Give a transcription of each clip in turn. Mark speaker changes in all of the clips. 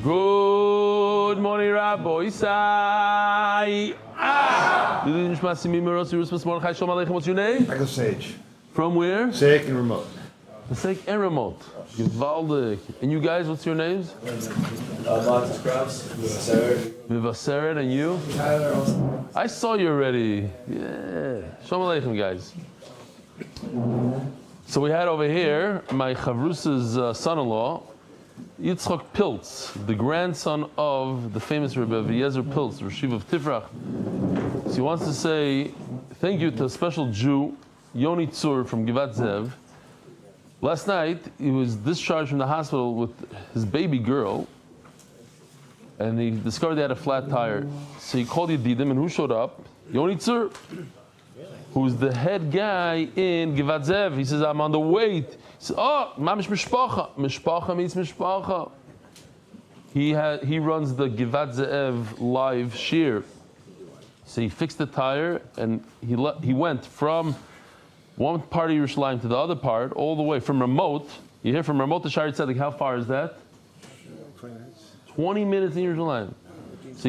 Speaker 1: Good morning, Rabbi Isai. What's your name?
Speaker 2: Michael Sage.
Speaker 1: From where?
Speaker 2: Sake and remote.
Speaker 1: Sake and remote. Gewaldig. And you guys, what's your names?
Speaker 3: Martin Krabs,
Speaker 1: Vivaseret, and you? I saw you already. Yeah. Shalom Aleichem, guys. So we had over here my Chavrusa's son-in-law, Yitzchak Pilz, the grandson of the famous Rebbe Eliezer Pilz, Rashiv of Tifrach. So he wants to say thank you to a special Jew, Yoni Tzur from Givat Zev. Last night he was discharged from the hospital with his baby girl, and he discovered they had a flat tire. So he called Yedidim, and who showed up? Yoni Tzur, who's the head guy in Givat Zev. He says, I'm on the way. He says, oh, mamish mishpacha. Mishpacha means mishpacha. He runs the Givat Zev live shir. So he fixed the tire, and he went from one part of Yerushalayim to the other part, all the way from remote. You hear from remote to Shari Tzedek, how far is that? 20 minutes in Yerushalayim. So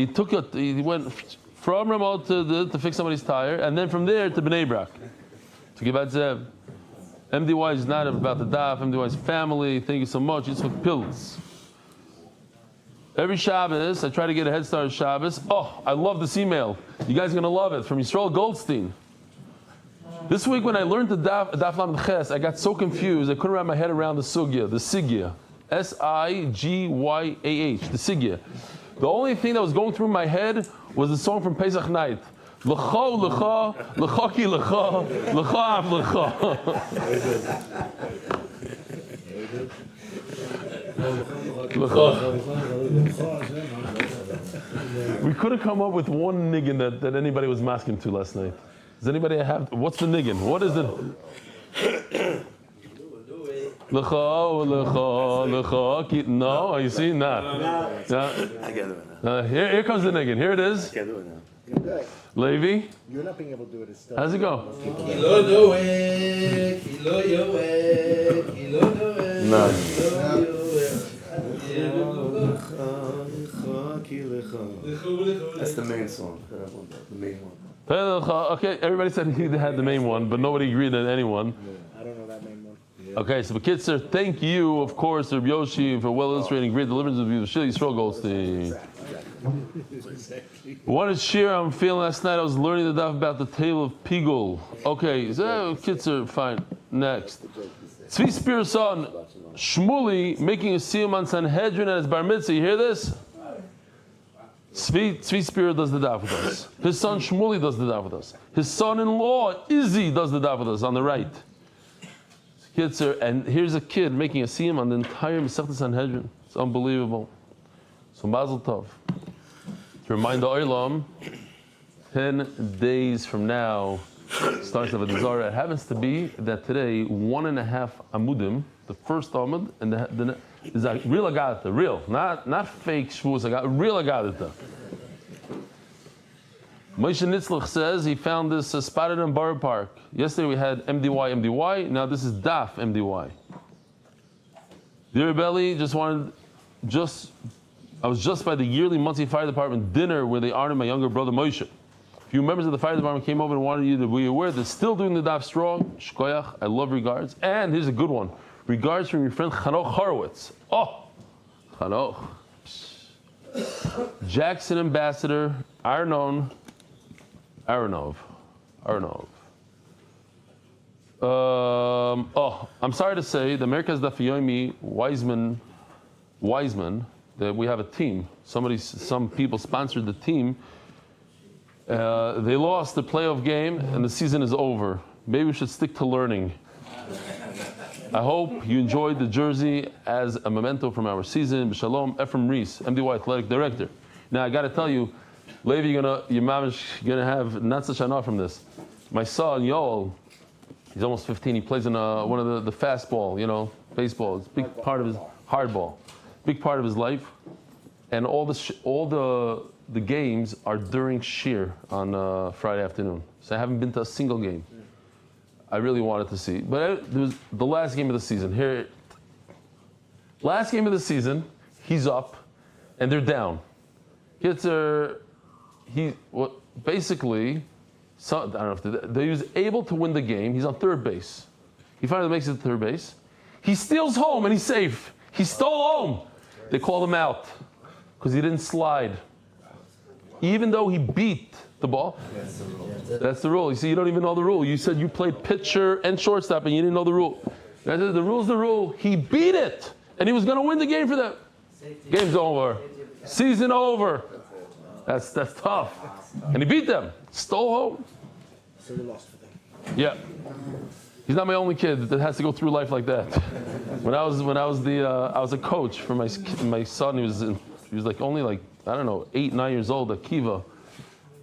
Speaker 1: he went from remote to fix somebody's tire, and then from there to Bnei Brak, to Givat Zev. MDY is not about the daf, MDY's family. Thank you so much. It's for pills. Every Shabbos, I try to get a head start of Shabbos. Oh, I love this email. You guys are going to love it. From Yisrael Goldstein. This week when I learned the daf Lamed Ches, I got so confused, I couldn't wrap my head around the sugya, the sigya. S-I-G-Y-A-H, the sigya. The only thing that was going through my head was the song from Pesach night. L'cha, l'cha, l'cha ki l'cha, l'cha av l'cha. We couldn't come up with one niggin that anybody was masking to last night. Does anybody have, what's the niggin? What is it? L'cha, l'cha, l'cha ki, no, you see, not. Here comes the niggin. Here it is. Levi?
Speaker 2: You're not being able to do it as stuff.
Speaker 1: How's it go?
Speaker 3: That's the main song. The main one.
Speaker 1: Okay, everybody said he had the main one, but nobody agreed on anyone.
Speaker 2: I don't know that main one.
Speaker 1: Okay, so Bekitzer, thank you, of course, Reb Yoshi, for well illustrating great deliverance of you, Yisrael Goldstein. What is shir I'm feeling last night? I was learning the daf about the tale of Pigul. Okay, so Kitzer, fine. Next. Tzvi Spear's son, Shmuli, making a siyum on Sanhedrin at his bar mitzvah. You hear this? Tzvi Spear does the daf with us. His son Shmuli does the daf with us. His son-in-law, Izzy, does the daf with us on the right. Kitzer, and here's a kid making a siyum on the entire Masechta Sanhedrin. It's unbelievable. So Mazel Tov. To remind the Olam, 10 days from now starts Avodah Zarah. It happens to be that today 1.5 amudim, the first amud, and the is a real agadita, real, not fake Shevuos, real agadita. Moshe Nitzlich says he found this spotted in Borough Park. Yesterday we had MDY, now this is Daf MDY. Dear Reb Eli, I was just by the yearly Monsey Fire Department dinner where they honored my younger brother Moshe. A few members of the fire department came over and wanted you to be aware they're still doing the daf strong. Shkoyach, I love regards. And here's a good one. Regards from your friend Chanoch Horowitz. Oh, Chanoch. Jackson Ambassador, Aronov. I'm sorry to say, the America's Daf Yomi Wiseman, that we have a team. Some people sponsored the team. They lost the playoff game and the season is over. Maybe we should stick to learning. I hope you enjoyed the jersey as a memento from our season. B'shalom, Ephraim Reese, MDY Athletic Director. Now I got to tell you, Levi, your mom is gonna have not such an off from this. My son Yoel, he's almost 15. He plays in one of the fastball, baseball. It's a big part of his hardball, big part of his life, and all the games are during shir on Friday afternoon. So I haven't been to a single game. I really wanted to see, but it was the last game of the season. Last game of the season, he's up. and they're down. Basically, I don't know if he was able to win the game. He's on third base. He finally makes it to third base. He steals home and he's safe. He stole home. They call him out because he didn't slide. Even though he beat the ball. That's the rule. You see, you don't even know the rule. You said you played pitcher and shortstop and you didn't know the rule. The rule's the rule. He beat it. And he was going to win the game for them. Game's over. Season over. That's tough. And he beat them. Stole home.
Speaker 2: So you lost for them.
Speaker 1: Yeah. He's not my only kid that has to go through life like that. When I was a coach for my son. He was like only like, I don't know, 8, 9 years old at Kiva.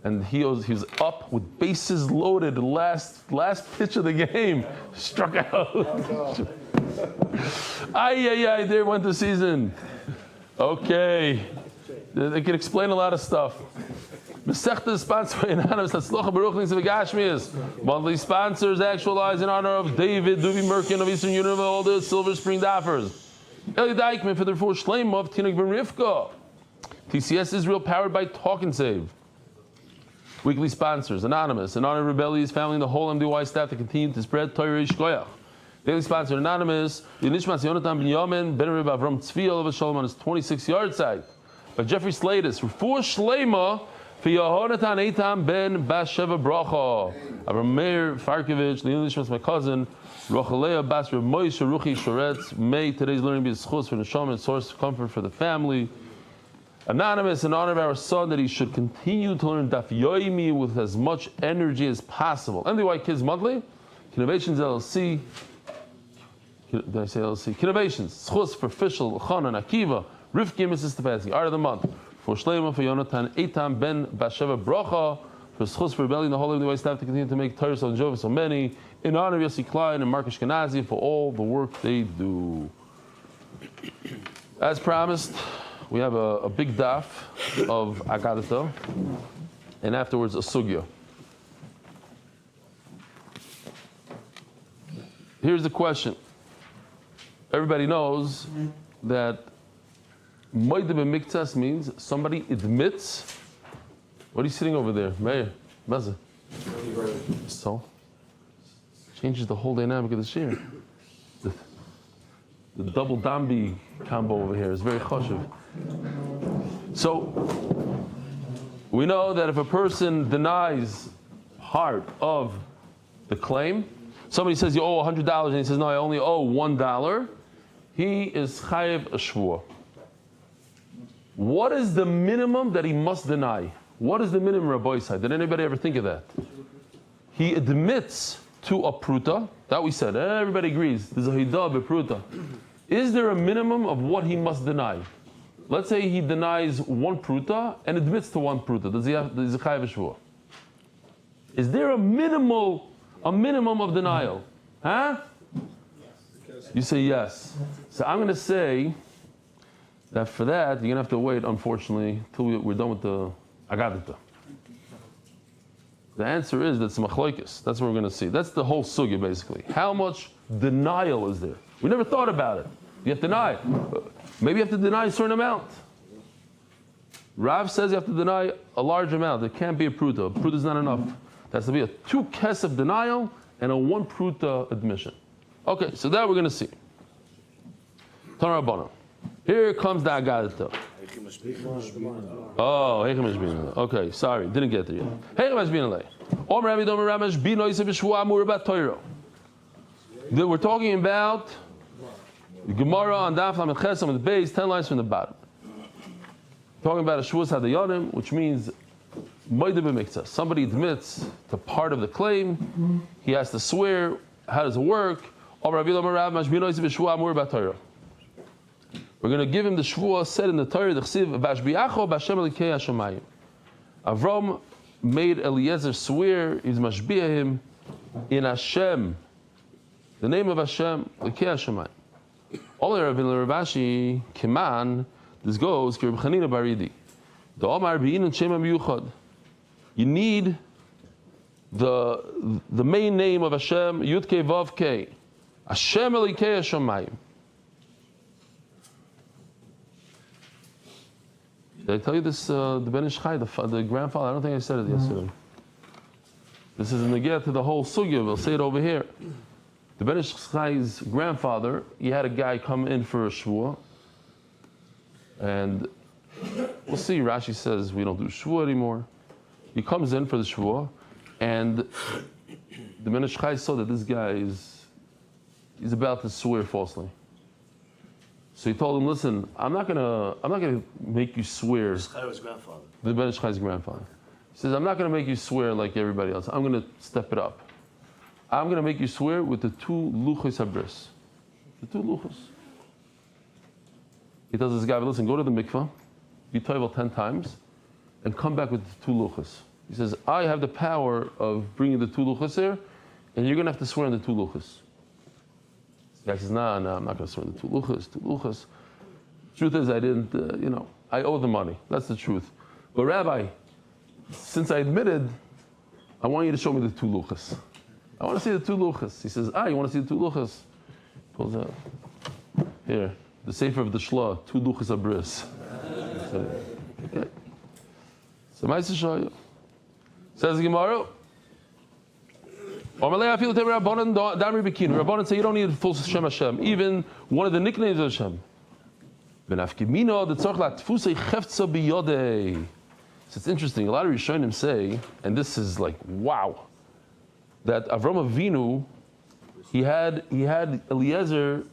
Speaker 1: And he was up with bases loaded, last pitch of the game, struck out. Ay, there went the season. Okay, they can explain a lot of stuff. Monthly sponsors, ActualEyes in honor of David, Duvie, Merkin of Eastern Union, all the Silver Spring daffers. Eli Dyckman for the Refuah sheleimah of TINUK ben Refuah. TCS Israel powered by TALKNSAVE. Weekly sponsors, Anonymous, in honor of Reb Eli's family and the whole MDY staff to continue to spread Torah Shkoyach. Daily sponsor, Anonymous, Yehonatan Benimin, Ben Reb Avrohom Mayer Farkovits on his 26 Yurtzeit. By Jeffrey Slatus, Refuah Shleima for Yehonatan Eitan ben Basheva Bracha. Avrohom Mayer Farkovits, my cousin, Rochel Leah, Reb Moshe, Ruchie Shoretz. May today's learning be a schus for the neshama and source of comfort for the family. Anonymous, in honor of our son, that he should continue to learn Daf Yomi with as much energy as possible. MDY Kids Monthly, Innovations LLC. Did I say LLC? Innovations, Schus for Fischl, Chanan, Akiva, Rivki, Mrs. Stefansky. Art of the month for Shleima, for Yehonatan, Eitan ben Basheva Bracha, for Schus for Reb Eli and the whole MDY staff to continue to make Torah so enjoyable so many. In honor of Yossi Klein and Mark Ashkenazi for all the work they do. As promised, we have a big daf of Agadah, and afterwards a sugya. Here's the question. Everybody knows that Moide b'miktas means somebody admits. What are you sitting over there, Meir? Maza. So, changes the whole dynamic of the shir. The double dambi combo over here is very choshev. So, we know that if a person denies part of the claim, somebody says you owe $100 and he says, no, I only owe $1, he is chayev a shvuah. What is the minimum that he must deny? What is the minimum, Rabbi Yisai? Did anybody ever think of that? He admits to a pruta, that we said, everybody agrees, there's a hidah bepruta. Is there a minimum of what he must deny? Let's say he denies one pruta and admits to one pruta. Does he have the chayev shvuah? Is there a minimum of denial? Huh? You say yes. So I'm going to say that for that you're going to have to wait, unfortunately, till we're done with the Agadah. The answer is that's machloikis. That's what we're going to see. That's the whole sugya basically. How much denial is there? We never thought about it. You have to deny. Maybe you have to deny a certain amount. Rav says you have to deny a large amount. It can't be a pruta. A pruta is not enough. There has to be a 2 kesef denial and a 1 pruta admission. Okay, so that we're going to see. Torah Rabbanan. Here comes the Agadah. Oh, Heicham Mashbin. Okay, sorry, didn't get there yet. Heicham Mashbin. Om Rabbi Dom Ramash Bin Oiseh B'Shvuah Amur Bat Torah. We're talking about the Gemara on Daf Lamed Ches Amud Beis, 10 lines from the bottom. Talking about a Shavuos Hadayanim, which means Moide b'miktzah. Somebody admits to part of the claim. He has to swear. How does it work? We're going to give him the Shevuah said in the Torah, the Chsiv, Vashbiacho b'Hashem Elikei Hashamayim. Avrohom made Eliezer swear, he's mashbiah him in Hashem, the name of Hashem, Elikei Hashamayim. All the Rabbi Ravashi, Kiman, this goes, Ki Reb Chanina Baridi. The Omar Be'in and Shem HaMiyuchad. You need the main name of Hashem, Yud Kei Vav Kei. Hashem Elikei Hashamayim. Did I tell you this? The Ben Ish Chai, the grandfather. I don't think I said it yesterday. This is in the get to the whole sugya. We'll say it over here. The Ben Ish Chai's grandfather, he had a guy come in for a Shevuah, and we'll see. Rashi says we don't do Shevuah anymore. He comes in for the Shevuah, and the Ben Ish Chai saw that this guy he's about to swear falsely. So he told him, "Listen, I'm not gonna make you swear."
Speaker 3: This guy was his grandfather.
Speaker 1: The Ben Ish Chai's grandfather. He says, "I'm not gonna make you swear like everybody else. I'm gonna step it up. I'm gonna make you swear with the 2 luchos habris, the 2 luchos." He tells this guy, "Listen, go to the mikvah, be toivel 10 times, and come back with the 2 luchos." He says, "I have the power of bringing the 2 luchos here, and you're gonna have to swear on the 2 luchos." The guy says, "No, I'm not gonna swear on the 2 luchos. 2 luchos. Truth is, I didn't. I owe the money. That's the truth. But Rabbi, since I admitted, I want you to show me the 2 luchos. I want to see the 2 luchos." He says, "You want to see the 2 luchos?" Pulls out. Here, the Sefer of the Shla, 2 luchos habris. Okay. So, Ma'aseh show you. Says the Gemara. Rabbanan say you don't need full Shem Hashem, even one of the nicknames of Hashem. So it's interesting. A lot of Rishonim say, and this is like wow, that Avrohom Avinu, he had Eliezer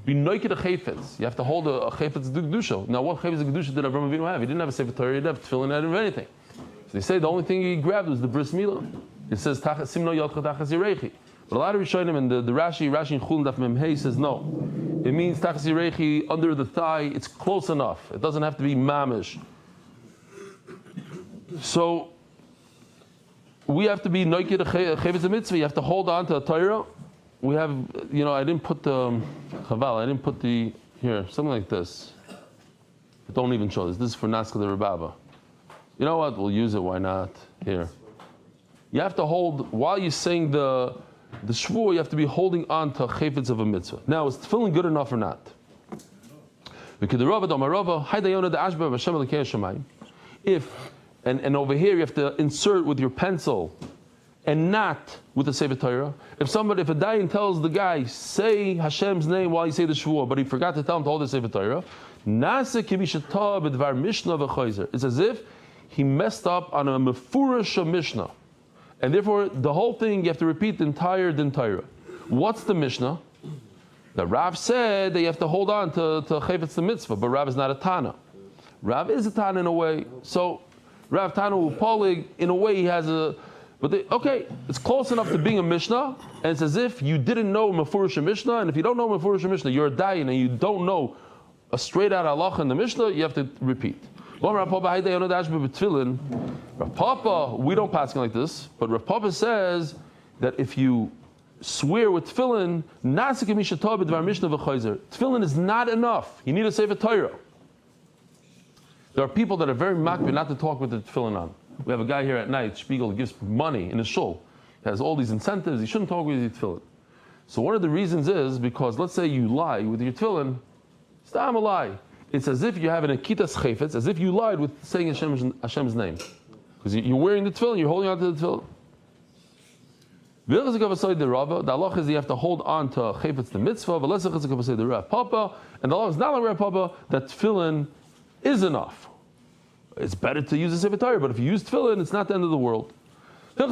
Speaker 1: be noiked a chayfetz. You have to hold a chayfetz d'kedusha. Now, what chayfetz d'kedusha did Avrohom Avinu have? He didn't have a Sefer Torah. He didn't have tefillin. He didn't have anything. So they say the only thing he grabbed was the bris milah. It says simno yotcha tachas yirechi. But a lot of Rishonim and the Rashi in Chulin Daf Mem Hey says no. It means tachas yirechi, under the thigh. It's close enough. It doesn't have to be mamish. So we have to be noiked a chayfetz mitzvah. You have to hold on to a Torah. We have, I didn't put the chaval. I didn't put the here something like this. But don't even show this. This is for Naskah the Rebaba. You know what? We'll use it. Why not? Here. You have to hold while you're saying the shvuah. You have to be holding on to chayfetz of a mitzvah. Now, is tefillin good enough or not? If and over here you have to insert with your pencil and not with the Sefer Torah. If a dayan tells the guy, say Hashem's name while you say the Shevuah, but he forgot to tell him to hold the Sefer Torah, it's as if he messed up on a mefurash Mishnah. And therefore, the whole thing, you have to repeat the entire din Torah. What's the Mishnah? The Rav said that you have to hold on to Chayvetz the mitzvah, but Rav is not a Tana. Rav is a Tana in a way. So, Rav Tana Upolig, in a way, he has a... it's close enough to being a Mishnah, and it's as if you didn't know Mefurish Mishnah, and if you don't know Mefurish Mishnah, you're a dayan, and you don't know a straight out halacha in the Mishnah, you have to repeat. Rav Papa, we don't pass it like this, but Rav Papa says that if you swear with tefillin, tefillin is not enough. You need to say a Torah. There are people that are very makbid not to talk with the tefillin on. We have a guy here at night, Spiegel, gives money in his shul. He has all these incentives. He shouldn't talk with your tefillin. So one of the reasons is because, let's say you lie with your tefillin, stam a lie. It's as if you have an akitas chayfetz, as if you lied with saying Hashem's name. Because you're wearing the tefillin, you're holding on to the tefillin. The halach is you have to hold on to chayfetz the mitzvah, and the halach is not like Rav Papa that tefillin is enough. It's better to use a Sefer Torah, but if you use tefillin, it's not the end of the world. That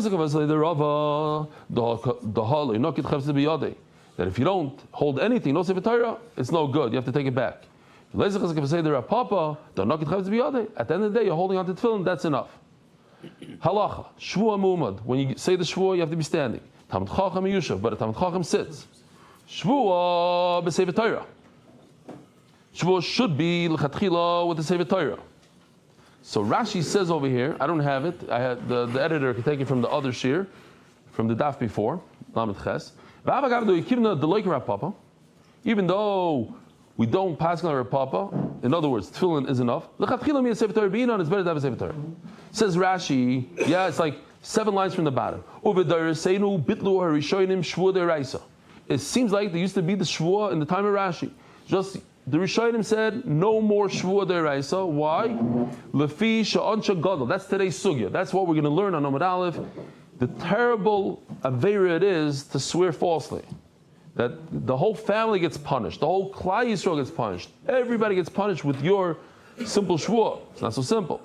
Speaker 1: if you don't hold anything, no Sefer Torah, it's no good. You have to take it back. At the end of the day, you're holding on to tefillin, that's enough. Halacha, Shvuah Mu'umad. When you say the Shvuah, you have to be standing. Talmid Chacham Yushav, but a Talmid Chacham sits. Shvuah b'Sefer Torah. Shvuah should be l'chatchila with the Sefer Torah. So Rashi says over here, I don't have it. I had the editor could take it from the other shir, from the daf before, Lamed Ches. Even though we don't pass on Rav Papa, in other words, tefillin is enough. L'chatchila mi Sefer Torah b'Inon, it's better to have a Sefer Torah. Says Rashi, it's like 7 lines from the bottom. It seems like there used to be the shvuah in the time of Rashi. Just the Rishonim said no more Shvuah D'Oraisa. Why? Lefi Sha'ansha Gadol. That's today's sugya. That's what we're going to learn on Amud Aleph. The terrible avera it is to swear falsely. That the whole family gets punished. The whole Klal Yisrael gets punished. Everybody gets punished with your simple Shvuah. It's not so simple.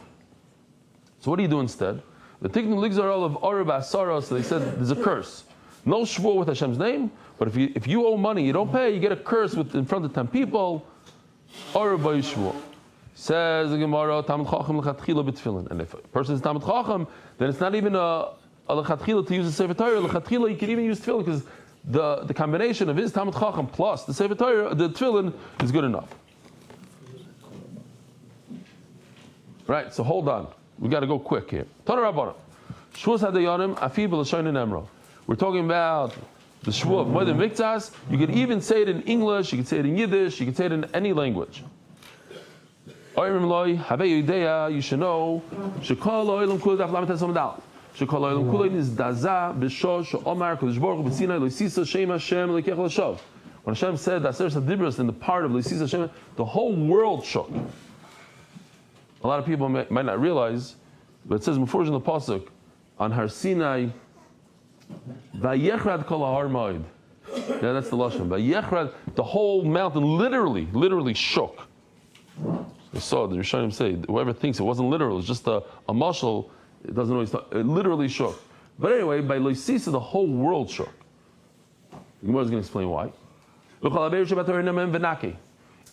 Speaker 1: So what do you do instead? The Tiknum Ligzar of Arab Asara, so they said there's a curse. No Shvuah with Hashem's name, but if you owe money, you don't pay, you get a curse in front of 10 people. Arab Shvuah. Says the Gemara, Talmid Chacham l'chatchila b'tefillin. And if a person is Talmid Chacham, then it's not even a l'chatchila to use the Sefer Torah. L'chatchila, you can even use tefillin because the combination of his Talmid Chacham plus the Sefer Torah, the tefillin, is good enough. Right, so hold on. We got to go quick here. Torah Rabbana. Shvuas hadayanim afi b'lashonin emro. We're talking about the Shvuah of Moed Miktas. You could even say it in English, you could say it in Yiddish, you could say it in any language. You should know, Shekol Oilam Kula Daf Lamed Tesam Dal. Shekol Oilam Kula is Daza B'Shosh She'omar Kodesh Baruch Hu B'Sinai L'Sisa Shem Hashem L'Kech L'Shav. When Hashem said that Aser Sadibros in the part of L'Sisa Hashem, the whole world shook. A lot of people might not realize, but it says before in the pasuk on Har Sinai. Vayechrad kol har moed. Yeah, that's the lashon. Vayechrad, the whole mountain literally shook. I saw the Rishonim say, whoever thinks it wasn't literal, it's just a mashal, it doesn't always talk, it literally shook. But anyway, by Loisisa, the whole world shook. The Gemara is going to explain why.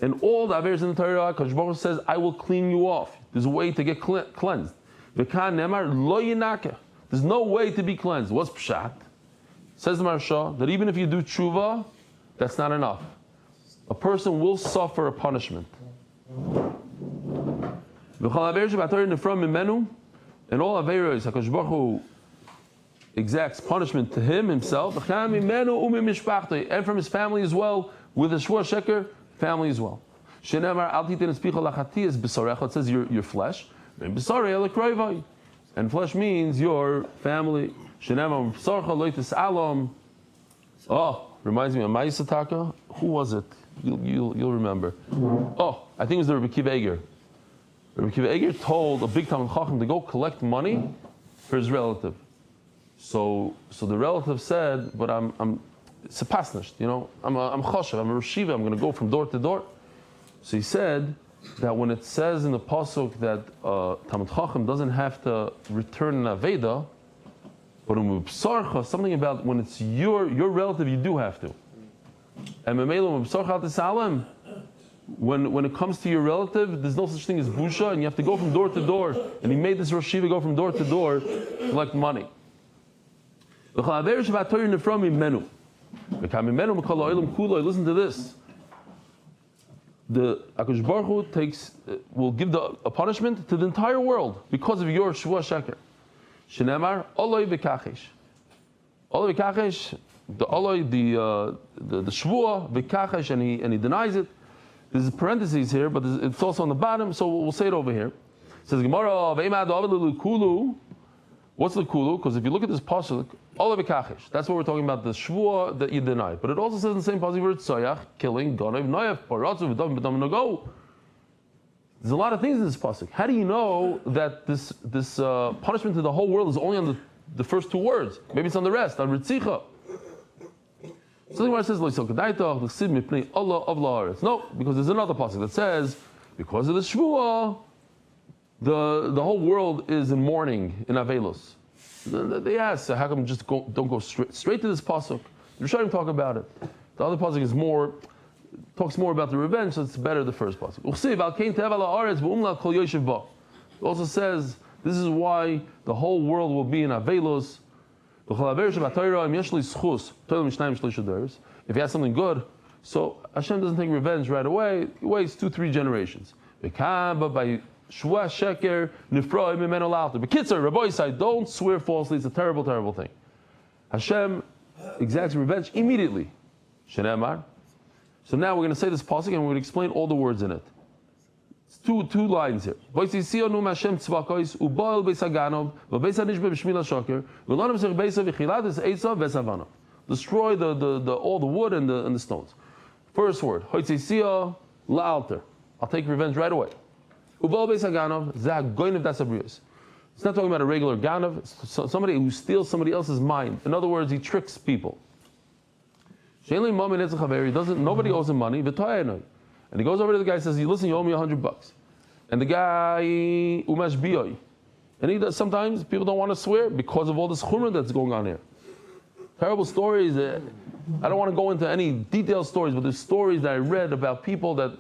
Speaker 1: And all the averes in the Torah, Kadosh Baruch Hu says, I will clean you off. There's a way to get cleansed. V'kan nemar lo yinakeh. There's no way to be cleansed. What's pshat? Says the Maharsha that even if you do tshuva, that's not enough. A person will suffer a punishment. And all averos, HaKadosh Baruch Hu exacts punishment to himself, and from his family as well, with the Shvuah Sheker family as well. It says your flesh. And flesh means your family. Oh, reminds me of Ma'isataka. Who was it? You'll remember. Oh, I think it was the Rebbe Eger. Rebbe Eger told a big Talmid Chacham to go collect money for his relative. So the relative said, "But I'm sepasnished, I'm choshev, I'm a reshiva, I'm going to go from door to door." So he said that when it says in the pasuk that Talmid Chacham doesn't have to return an aveda, but something about when it's your relative, you do have to. And when it comes to your relative, there's no such thing as busha, and you have to go from door to door. And he made this Rosh Yeshiva go from door to door to collect money. Listen to this. The HaKadosh Baruch Hu will give a punishment to the entire world because of your Shvuah Sheker. Shenemar Oloi v'kachesh. Oloi v'kachesh, the Oloi, the Shvuah v'kachesh, and he denies it. There's parentheses here, but it's also on the bottom, so we'll say it over here. It says Gemara v'emad avelu kulu. What's the kulu? Because if you look at this pasuk, Oloi v'kachesh, that's what we're talking about, the Shvuah that you denied. But it also says in the same pasuk where it's soyach, killing, ganav, noyaf, paratzu, v'dam, v'dam, nago. There's a lot of things in this pasuk. How do you know that this punishment to the whole world is only on the first two words? Maybe it's on the rest, on Ritzicha. So the Gemara says, no, because there's another pasuk that says, because of the Shvuah, the whole world is in mourning, in Avelos. They ask, how come just don't go straight to this pasuk? The Rishonim talk about it. The other pasuk talks more about the revenge, so it's better the first pasuk. It also says this is why the whole world will be in Avelos. If he has something good, so Hashem doesn't take revenge right away. He waits 2-3 generations. But by Shvuah Sheker Nifroi Mimeno Lauter. But Kitzur, Rabbi said, don't swear falsely. It's a terrible, terrible thing. Hashem exacts revenge immediately. Shenemar. So now we're going to say this pasuk and we're going to explain all the words in it. It's two lines here. Destroy all the wood and the stones. First word, la'alter. I'll take revenge right away. Uval beis haganov zeh hagoynev das abrius. It's not talking about a regular ganav. Somebody who steals somebody else's mind. In other words, he tricks people. He doesn't. Nobody owes him money. And he goes over to the guy and says, "Listen, you owe me $100." And the guy umash biyoi. And he does. Sometimes people don't want to swear because of all this chumrah that's going on here. Terrible stories. I don't want to go into any detailed stories, but there's stories that I read about people that.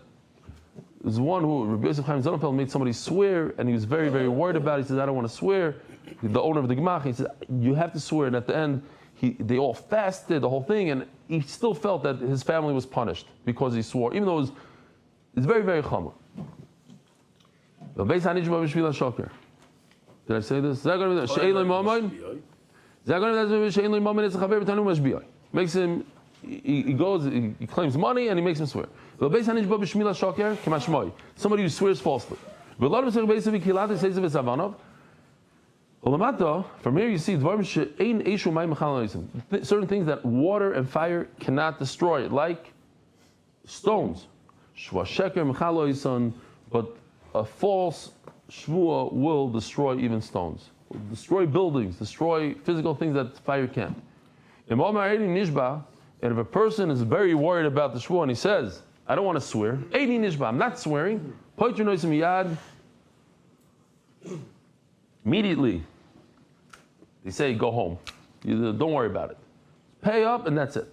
Speaker 1: There's one who Reb Yosef Chaim Zonenfeld made somebody swear, and he was very, very worried about it. He says, "I don't want to swear." The owner of the gemach, he said, "You have to swear." And at the end, they all fasted, the whole thing, and he still felt that his family was punished because he swore, even though it's very, very chamor. Did I say this? Makes him. He goes. He claims money, and he makes him swear. Somebody who swears falsely. From here you see certain things that water and fire cannot destroy, like stones. But a false shvuah will destroy even stones, will destroy buildings, destroy physical things that fire can't. And if a person is very worried about the shvuah and he says, "I don't want to swear," I'm not swearing. Immediately, they say, "Go home. Don't worry about it. Pay up, and that's it."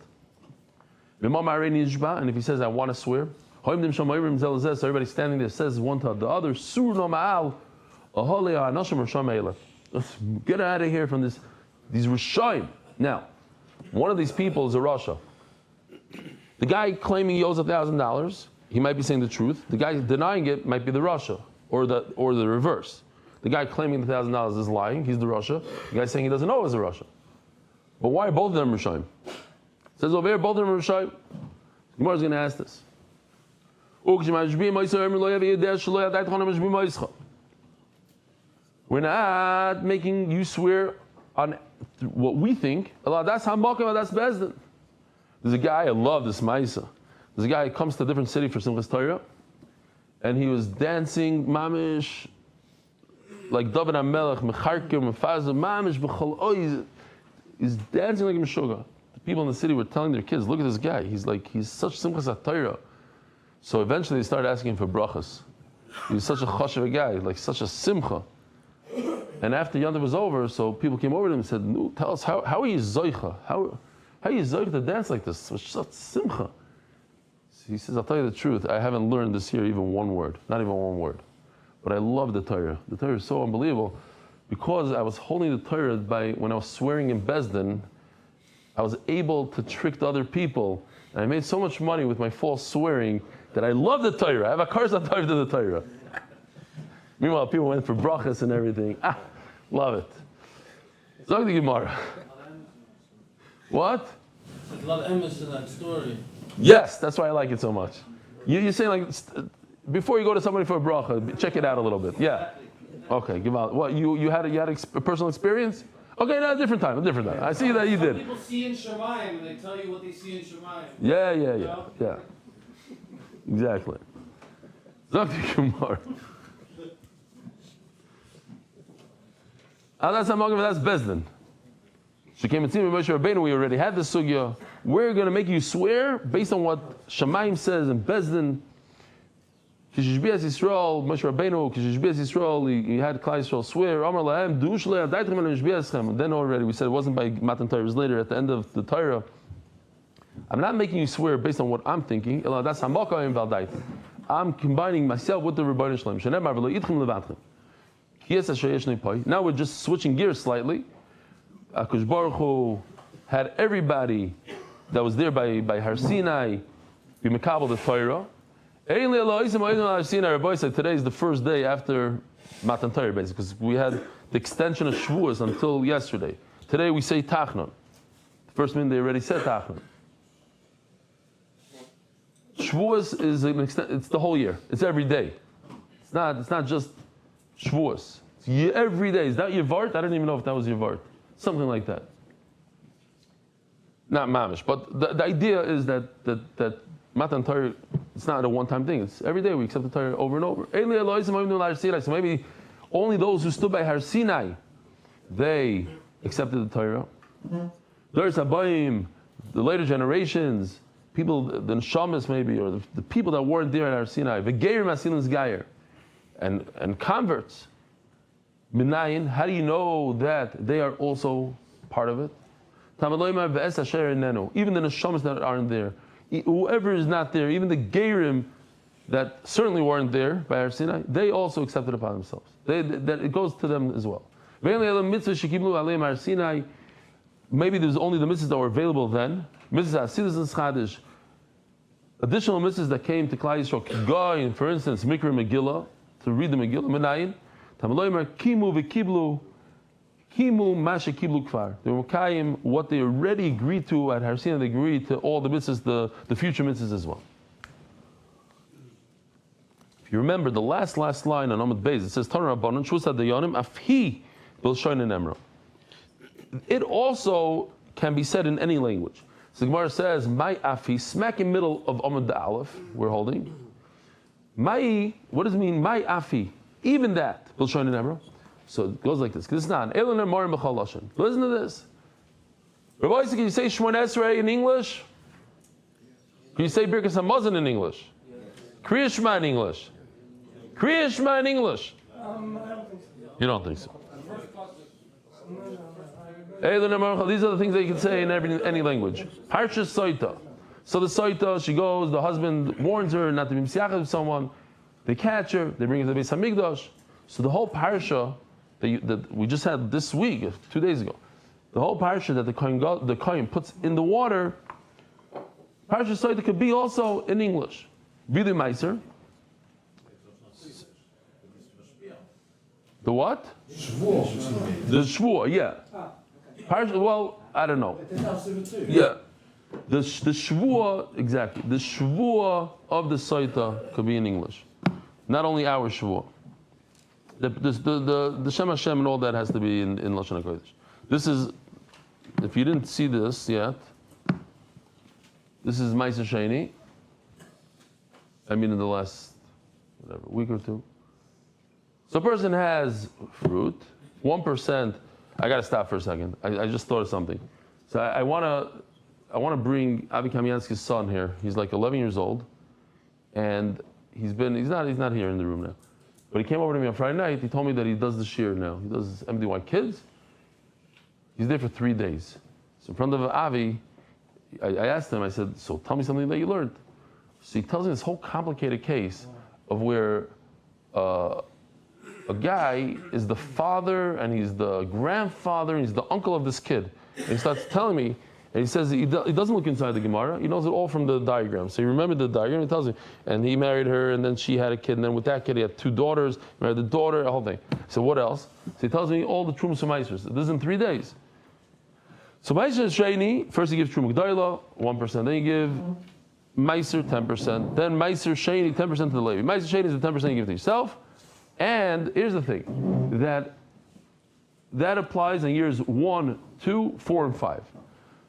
Speaker 1: And if he says, "I want to swear," so everybody's standing there, says one to the other, "Let's get out of here from these Rishoyim." Now, one of these people is a Rasha. The guy claiming he owes $1,000, he might be saying the truth. The guy denying it might be the Rasha, or the reverse. The guy claiming the $1,000 is lying, he's the Rasha. The guy saying he doesn't know is a Rasha. But why are both of them Rishoyim? It says over here, both of them are Rishoyim. Gemara is going to ask this. We're not making you swear on what we think. That's Hamakam, that's Bezdin. There's a guy, I love this Maisa. There's a guy who comes to a different city for Simchas Torah, and he was dancing, mamish, like David HaMelech, Mecharkim, Mefazah, mamish, B'chol, he's dancing like a Meshuggah. The people in the city were telling their kids, "Look at this guy, he's such Simchas Torah." So eventually they started asking him for brachas. He was such a chashuv guy, like such a simcha. And after Yontav was over, so people came over to him and said, "No, tell us, how are you zoicha? How are you zoicha to dance like this? It's such simcha." So he says, "I'll tell you the truth, I haven't learned this year even one word, not even one word. But I love the Torah. The Torah is so unbelievable because I was holding the Torah when I was swearing in Bezdin, I was able to trick the other people. And I made so much money with my false swearing that I love the Torah. I have a curse on to the Torah." Meanwhile, people went for brachas and everything. Love it. Zog the Gemara. What?
Speaker 4: There's a lot of emes in that story.
Speaker 1: Yes, that's why I like it so much. You're saying before you go to somebody for a bracha, check it out a little bit. Yeah. Okay, give out. What you had a personal experience? Okay, no, a different time. I see that you did.
Speaker 4: People see in Shemayim and they tell you what they see in Shemayim.
Speaker 1: Yeah. Exactly. Zog the Gemara. That's Bezdin. She came and see me, Moshe Rabbeinu. We already had this sugya. We're going to make you swear based on what Shemayim says in Bezdin. Kishishbias Yisrael, Moshe Rabbeinu, Kishishbias Yisrael, he had Klal Yisrael swear. Amar lahem, du'ushle adaytchem el mishbiaschem. Then already we said it wasn't by Matan Torah. It was later at the end of the Torah. I'm not making you swear based on what I'm thinking. That's Hamakayim v'aldaytim. I'm combining myself with the Rebbeinu Shalom. Shenemar v'lo yitchem levantchem. Now we're just switching gears slightly. Akush Baruch Hu had everybody that was there by Har Sinai be mekabel the Torah. Rabbi said today is the first day after Matan Torah, basically, because we had the extension of Shevuos until yesterday. Today we say Tachnon. The first minute they already said Tachnon. Shevuos is it's the whole year. It's every day. It's not just Shevuos. It's every day. Is that Yevart? I don't even know if that was Yevart. Something like that. Not mamish, but the idea is that Matan Torah It's not a one-time thing. It's every day we accept the Torah over and over. So maybe only those who stood by Har Sinai, they accepted the Torah. There's Abayim, the later generations, people, the Neshamas maybe, or the people that weren't there at Har Sinai, V'geirim Asilins Gayer, and converts. Minayin, how do you know that they are also part of it? Even the Neshamas that aren't there, whoever is not there, even the Geirim that certainly weren't there by Har Sinai, they also accepted upon themselves. That it goes to them as well. Maybe there's only the mitzvahs that were available then. Additional mitzvahs that came to Klal Yisrael, Goy, for instance, Mikra Megillah, to read the Megillah, Menayin, Tamaloimer, Kimu v'kiblu, Kimu masha kiblu kfar. They were Mekayim, what they already agreed to at Har Sinai, they agreed to all the mitzvahs, the future mitzvahs as well. If you remember the last line on Amud Beis, it says, Torah Rabbanon, Shusad Dayanim, Afhi, Bil Shoin and Emra. It also can be said in any language. So the Gemara says, "My afi," smack in middle of Amud Aleph, we're holding. My, what does it mean? My afi, even that. Listen to this. Reb Eli, can you say Shemon Esrei in English? Can you say Birkas Hamazon in English? Kriya Shema in English? Kriya Shema in English? You don't think so? These are the things that you can say in any language. Parsha Soita. So the Soita, she goes, the husband warns her not to be msiachas with someone. They catch her, they bring her to the Beis Hamikdash. So the whole parsha that we just had this week, 2 days ago, the whole parsha that the kohen puts in the water, Parsha Soita could be also in English. Vidu Meiser. The what? Shvuah. The Shvuah, yeah. Well, I don't know. Yeah. The Shevuos, exactly. The Shevuos of the Soita could be in English. Not only our Shevuos. The Shem Hashem and all that has to be in Lashon HaKodesh. This is, if you didn't see this yet, this is Ma'aser Sheni. I mean in the last, week or two. So a person has fruit, 1%. I got to stop for a second. I just thought of something. So I want to bring Avi Kamiansky's son here. He's like 11 years old, and he's not here in the room now. But he came over to me on Friday night. He told me that he does the shir now. He does MDY Kids. He's there for 3 days. So in front of Avi, I asked him. I said, "So tell me something that you learned." So he tells me this whole complicated case of where a guy is the father and he's the grandfather and he's the uncle of this kid. And he starts telling me, and he says he doesn't look inside the Gemara. He knows it all from the diagram. So he remembered the diagram. He tells me, and he married her, and then she had a kid, and then with that kid he had 2 daughters. He married the daughter, the whole thing. So what else? So he tells me all the Trumas and Meisers. This is in 3 days. So Meiser Sheni, first he gives Truma G'dayla, 1%. Then you give Meiser 10%. Then Meiser Sheni 10% to the Levi. Meiser Sheni is the 10% you give to yourself. And here's the thing, that applies in years 1, 2, 4, and 5.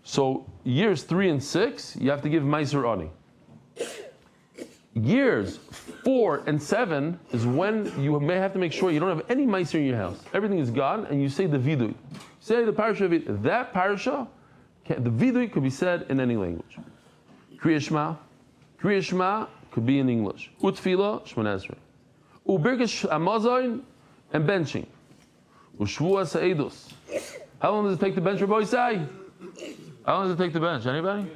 Speaker 1: So years 3 and 6, you have to give Meiser Ani. Years 4 and 7 is when you may have to make sure you don't have any Meiser in your house. Everything is gone, and you say the Vidui. Say the parasha of it. That parasha, the Vidui could be said in any language. Kriya Shema could be in English. Utfila, Shemon Esrei. Ubirkish Amazon and benching. Ushvuas Eidus. How long does it take to bench, Rabbi Isai? How long does it take to bench? Anybody?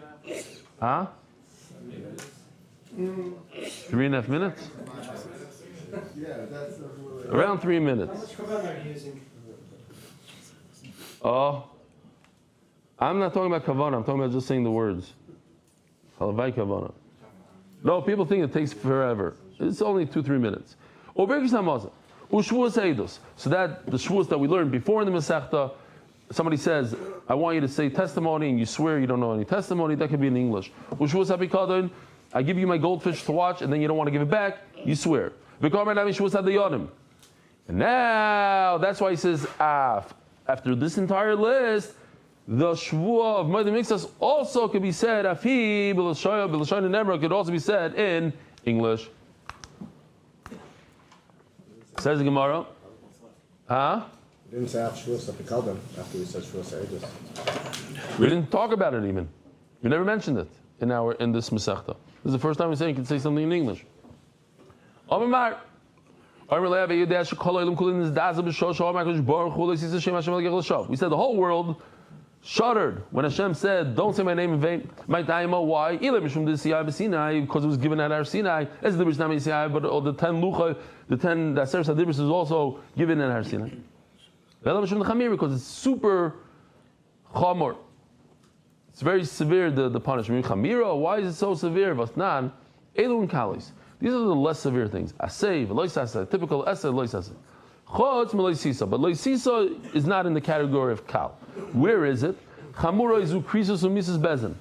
Speaker 1: Huh? 3.5 minutes? Around 3 minutes.
Speaker 2: How much kavanah are you using?
Speaker 1: Oh, I'm not talking about kavanah. I'm talking about just saying the words. Halavai kavanah. No, people think it takes forever. It's only 2-3 minutes. So that the shvuos that we learned before in the Masechta, somebody says, I want you to say testimony, and you swear you don't know any testimony, that could be in English. I give you my goldfish to watch, and then you don't want to give it back, you swear. And now, that's why he says, after this entire list, The Shevuah of Moed Mikzas also could be said, Afi, B'Lashon Nebra, could also be said in English. Says the Gemara. Huh?
Speaker 2: We didn't say Shevuos at the Kalban after we said Shevuos Eidos.
Speaker 1: We didn't talk about it even. We never mentioned it in this Masechta. This is the first time we say you can say something in English. R Moshe, we said the whole world shuddered when Hashem said, "Don't say my name in vain." Why? Because it was given at Har Sinai. As the Sinai, but the 10 lucha, the 10 Daseres Hadibros is also given at Har Sinai. Because it's super chamor. It's very severe, the punishment. Chamira, why is it so severe? Vasnan, Elun Kalis. These are the less severe things. Asay, Veloisasa, typical Esa, Loisasa. Chotz, Meloisisa. But Loisisa is not in the category of Kal. Where is it? Chamura izu krisus umisas bezin.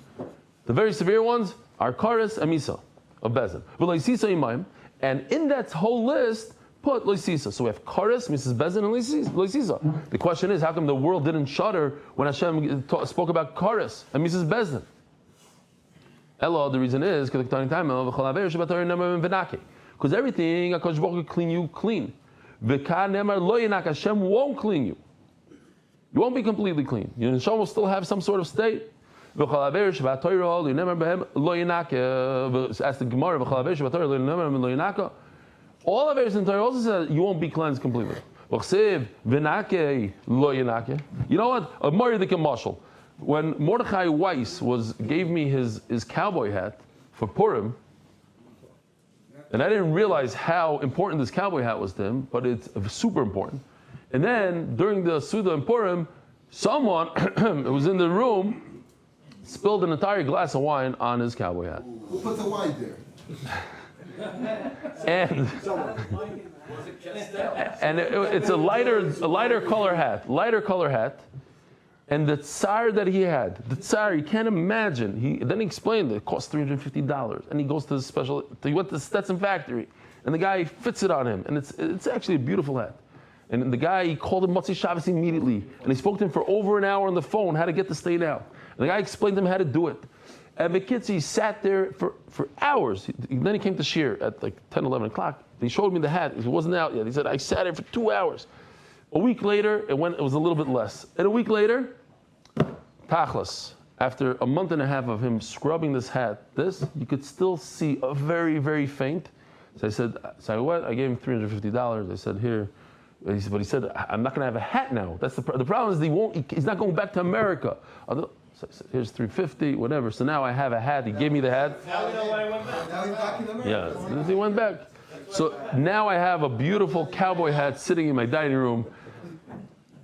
Speaker 1: The very severe ones are Karis and Misa of bezin. Veloisisa imayim. And in that whole list, put Loisisa. So we have Karis, Mrs. Bezin, and Loisisa. The question is, how come the world didn't shudder when Hashem spoke about Karis and Mrs. Bezin? Elo, the reason is because everything HaKadosh Baruch Hu clean you clean. Hashem won't clean you. You won't be completely clean. Your neshama will still have some sort of state. Ask the Gemara. All of it in Torah also says you won't be cleansed completely. You know what? A Mordechai Marshall. When Mordechai Weiss gave me his cowboy hat for Purim, and I didn't realize how important this cowboy hat was to him, but it's super important. And then during the Suda in Purim, someone who was in the room spilled an entire glass of wine on his cowboy hat.
Speaker 5: Who put the wine there?
Speaker 1: And it's a lighter color hat. And the tsar that he had, you can't imagine. Then he explained that it cost $350, and he goes to he went to the Stetson factory, and the guy fits it on him, and it's actually a beautiful hat. And the guy, he called him Motzei Shabbos immediately, and he spoke to him for over an hour on the phone how to get the stain out. And the guy explained to him how to do it. And the kids, he sat there for hours. Then he came to Shir at like 10, 11 o'clock. He showed me the hat. It wasn't out yet. He said, I sat there for 2 hours. A week later, it was a little bit less. And a week later, Tachlis, after a month and a half of him scrubbing this hat, you could still see a very, very faint. So I said, what? I gave him $350. I said, here. But he said, I'm not going to have a hat now. That's the problem is he's not going back to America. So I said, here's $350, whatever. So now I have a hat. He gave me the hat.
Speaker 4: Now we know why he went back.
Speaker 5: Now he's back in America.
Speaker 1: Yeah, he went back. So now I have a beautiful cowboy hat sitting in my dining room.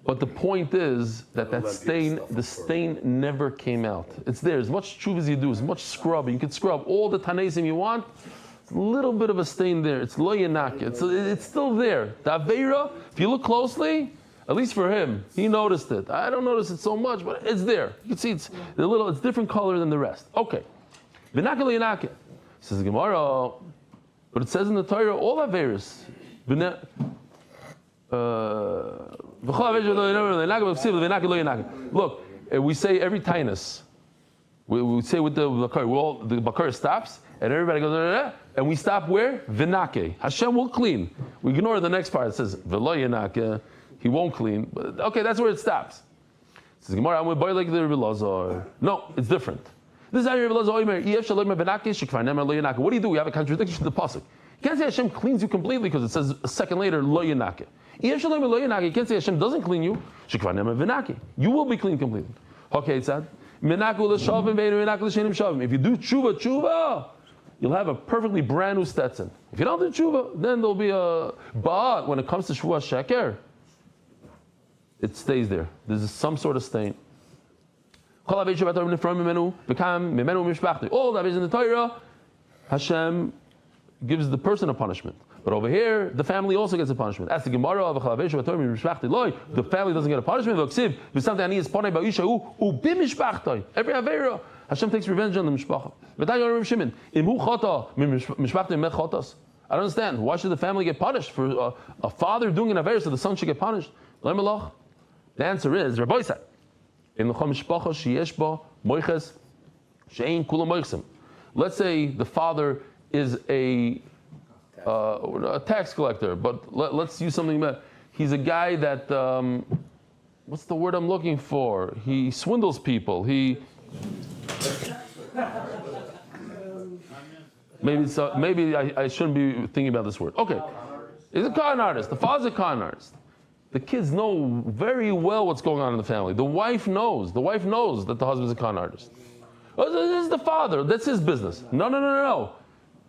Speaker 1: But the point is that the stain never came out. It's there. As much tshuva as you do, as much scrubbing, you can scrub all the tanaisim you want. It's a little bit of a stain there. It's lo yanake. It's still there. The aveira, if you look closely, at least for him, he noticed it. I don't notice it so much, but it's there. You can see it's different color than the rest. Okay. V'nake lo yanake. Says the Gemara, but it says in the Torah all aveiros. Look, we say every tainus. We say with the bakar, the bakar stops, and everybody goes, and we stop where? V'nake. Hashem will clean. We ignore the next part. It says, v'lo yanake. He won't clean. But, okay, that's where it stops. It says, Gemara, I'm with boy like the Reb Elazar. No, it's different. This is how Reb Elazar Omer, Ef sheleimah v'nake, shekvar nemer lo yanake. What do? We have a contradiction to the pasuk. You can't say Hashem cleans you completely because it says a second later, lo yanake. You can't say Hashem doesn't clean you. You will be clean completely. Okay, it's that. If you do tshuva, you'll have a perfectly brand new Stetson. If you don't do tshuva, then there'll be a. But when it comes to Shevuos Sheker, it stays there. There's some sort of stain. All that is in the Torah, Hashem gives the person a punishment. But over here, the family also gets a punishment. As the Gemara of the family doesn't get a punishment. Every Aveira, Hashem takes revenge on the Mishpacha. I don't understand. Why should the family get punished for a father doing an Aveira so the son should get punished? The answer is, Rabbi said, Let's say the father is a tax collector, but let's use something about. He's a guy that what's the word I'm looking for? He swindles people. Maybe I shouldn't be thinking about this word. Okay, he's a con artist. The father's a con artist. The kids know very well what's going on in the family. The wife knows. The wife knows that the husband's a con artist. Oh, this is the father. That's his business. No.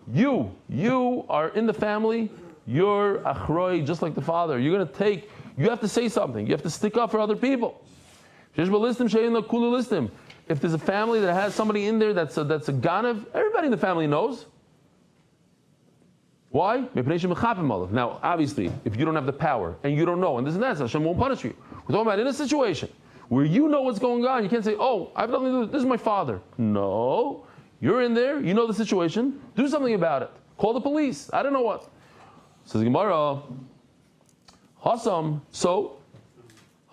Speaker 1: You are in the family. You're achroi, just like the father. You have to say something. You have to stick up for other people. If there's a family that has somebody in there that's a ganav, everybody in the family knows. Why? Now, obviously, if you don't have the power and you don't know, and this and that, Hashem won't punish you. We're talking about in a situation where you know what's going on. You can't say, "Oh, I have nothing to do with this. This is my father." No, you're in there. You know the situation. Do something about it. Call the police. I don't know what. Says Gemara. Hasam. So,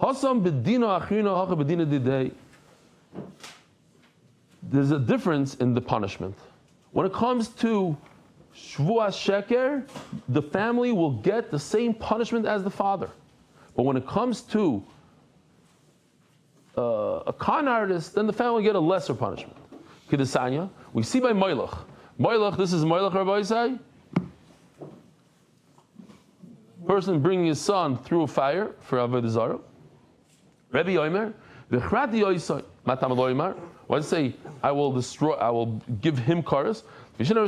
Speaker 1: Hasam bedina achrina hacha bedina didei. There's a difference in the punishment. When it comes to Shevuos sheker, the family will get the same punishment as the father. But when it comes to a con artist, then the family will get a lesser punishment. Kedesanya, we see by Moilach. Moilach, this is Moilach, Rabbi Isai. Person bringing his son through a fire for Avodah Zarah. Rebbe Omer, v'chrati yoisai, matam lo Omer. Why say I will give him cars? Maybe the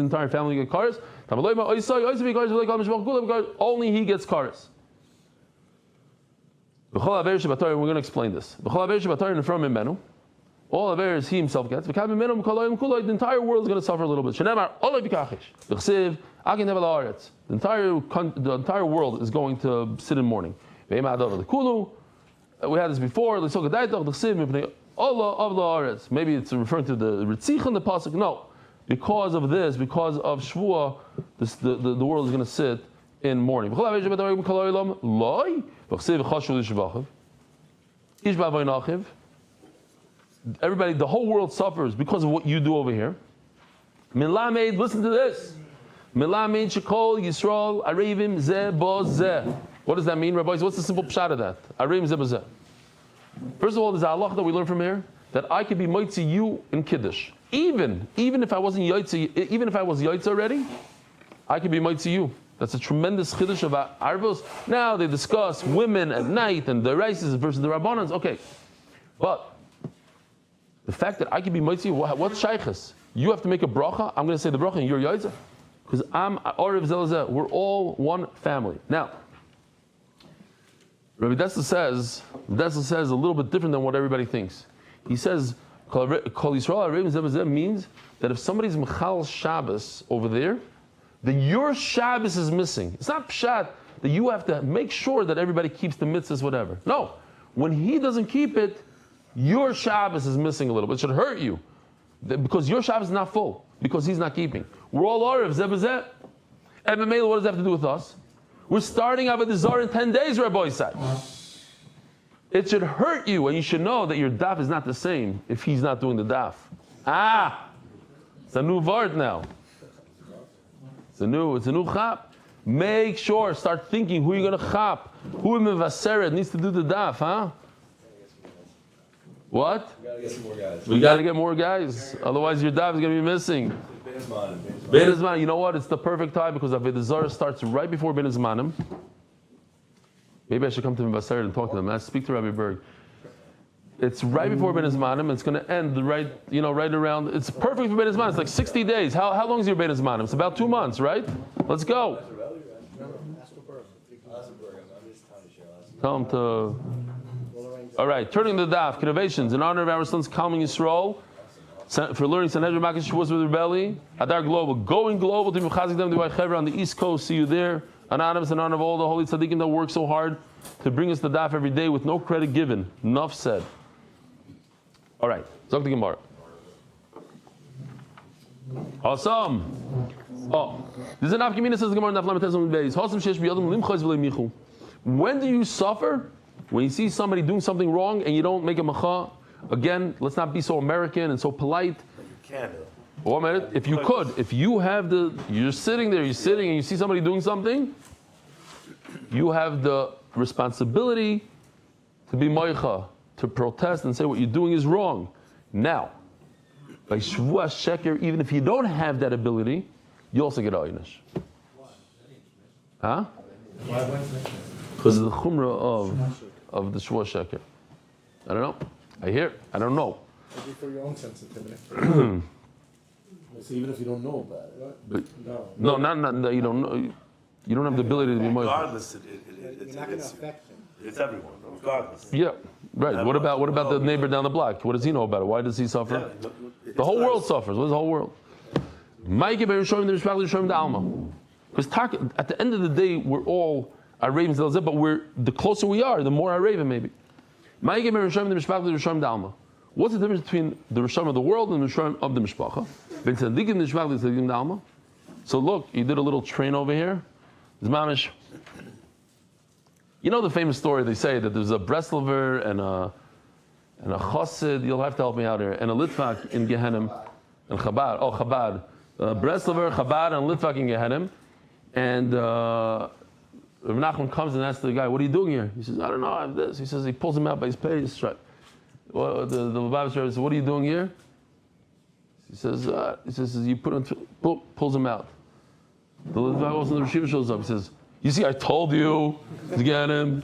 Speaker 1: entire family get cars. Only he gets cars. We're going to explain this. All Averis he himself gets. The entire world is going to suffer a little bit. The entire world is going to sit in mourning. We had this before. Maybe it's referring to the Ritzich in the pasuk. No, because of this, because of Shevuah, the world is going to sit in mourning. Everybody, the whole world suffers because of what you do over here. Milamed, listen to this. Milamed shekol Yisrael arevim zeh bo zeh. What does that mean, rabbis? What's the simple pshat of that? Arevim zeh bo zeh. First of all, there's a halacha that we learn from here that I could be moitzi you in kiddush, even if I wasn't yotzi, even if I was yotzi already, I could be moitzi you. That's a tremendous chiddush of arvos. Now they discuss women at night and the rices versus the rabbanans. Okay, but the fact that I could be moitzi, what's shaykhs? You have to make a bracha. I'm going to say the bracha and you're yotzi, because I'm orev zelazeh. We're all one family. Now, Rabbi Dessler says a little bit different than what everybody thinks. He says, Kol Yisrael Arevim Zeh B'Zeh means that if somebody's Mechal Shabbos over there, then your Shabbos is missing. It's not pshat that you have to make sure that everybody keeps the mitzvahs, whatever. No. When he doesn't keep it, your Shabbos is missing a little bit. It should hurt you. Because your Shabbos is not full. Because he's not keeping. We're all Arev Zeh B'Zeh. And Mamela, what does that have to do with us? We're starting Avodah Zarah in 10 days, Rabbi said. It should hurt you, and you should know that your daf is not the same if he's not doing the daf. It's a new vart now. It's a new chap. Make sure, start thinking who you're going to chap. Who in Mevaseret needs to do the daf, huh? What? We got to get more guys. Otherwise your daf is going to be missing. Ben Zmanim, you know what? It's the perfect time because Avodah Zarah starts right before Ben Zmanim. Maybe I should come to Mevaseret and talk to them. I speak to Rabbi Berg. It's right before Ben Zmanim. It's going to end right around. It's perfect for Ben Zmanim. It's like 60 days. How long is your Ben Zmanim? It's about 2 months, right? Let's go. Tell him to. All right, turning the daf. Innovations in honor of our sons calming Yisrael. For learning Sanhedrin Makkah Shevuos with Reb Eli, Adar Global, going global to Mechazik them on the East Coast. See you there. Anonymous in honor of all the holy tzaddikim that work so hard to bring us the daf every day with no credit given. Enough said. All right, Zok the Gemara. Awesome. Oh, this is an afkamina says the Gemara in Daf Lamed Amud Beis. Awesome shesh biyadam limchos v'leimichu. When do you suffer? when you see somebody doing something wrong and you don't make a macha, again, let's not be so American and so polite. One minute, if you could, if you have you're sitting there, and you see somebody doing something, you have the responsibility to be moicha, to protest and say what you're doing is wrong. Now, by Shevuos sheker, even if you don't have that ability, you also get oynish. Huh? Because of the chumrah of the Shevuos sheker. I don't know. I don't know.
Speaker 2: Maybe for your own sensitivity.
Speaker 3: So even if you don't know about it,
Speaker 1: But, no, not you don't know. You don't have the ability to be moicha.
Speaker 3: regardless,
Speaker 2: You're not going to affect him.
Speaker 3: it's everyone, regardless.
Speaker 1: Yeah, right. What about the neighbor down the block? What does he know about it? Why does he suffer? The whole world suffers. What is the whole world? Because at the end of the day, we're all Arabians, but the closer we are, the more Arabian maybe. What's the difference between the Rishon of the world and the Rishon of the Mishpacha? So look, you did a little train over here. It's mamish. You know the famous story, they say that there's a Breslover and a Chassid, you'll have to help me out here, and a Litvak in Gehenim, and Chabad, Breslover, Chabad, and Litvak in Gehenim, and Rav Nachman comes and asks the guy, what are you doing here? He says, I don't know, I have this. He says, he pulls him out by his page stripe. Well, the Lubavitcher says, what are you doing here? He says, you put him, pulls him out. The Litvak goes and the Refuah shows up. He says, you see, I told you to get him.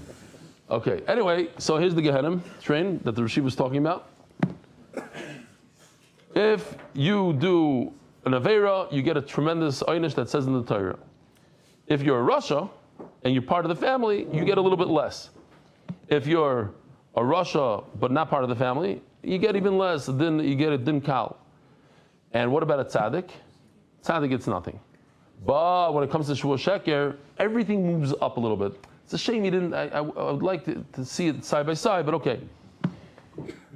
Speaker 1: Okay, anyway, so here's the Gehenim train that the Refuah was talking about. If you do an Aveira, you get a tremendous einish that says in the Torah. If you're a Rasha and you're part of the family, you get a little bit less. If you're a Rasha but not part of the family, you get even less. Then you get a din kal. And what about a tzaddik? Tzaddik gets nothing. But when it comes to Shevuos sheker, everything moves up a little bit. It's a shame you didn't. I would like to see it side by side, but okay.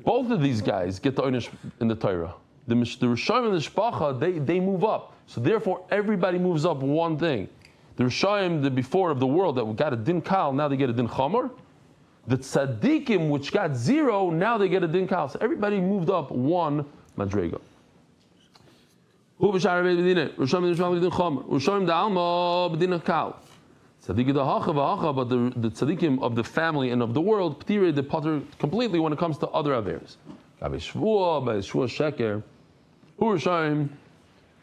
Speaker 1: Both of these guys get the oynish in the Torah. The Rishayim and the Shpacha, they move up. So therefore, everybody moves up one thing. The Rishayim, the before of the world that got a din kal, now they get a din chamor. The tzaddikim, which got 0, now they get a din kal. So everybody moved up one madrega. Who b'shar b'dinah? Rishayim the din chamor. Rishayim the alma b'dinah kal. Tzaddik the hacha, but the tzaddikim of the family and of the world, p'tirei the potter completely when it comes to other averes. By Shevuos sheker, who Rishayim,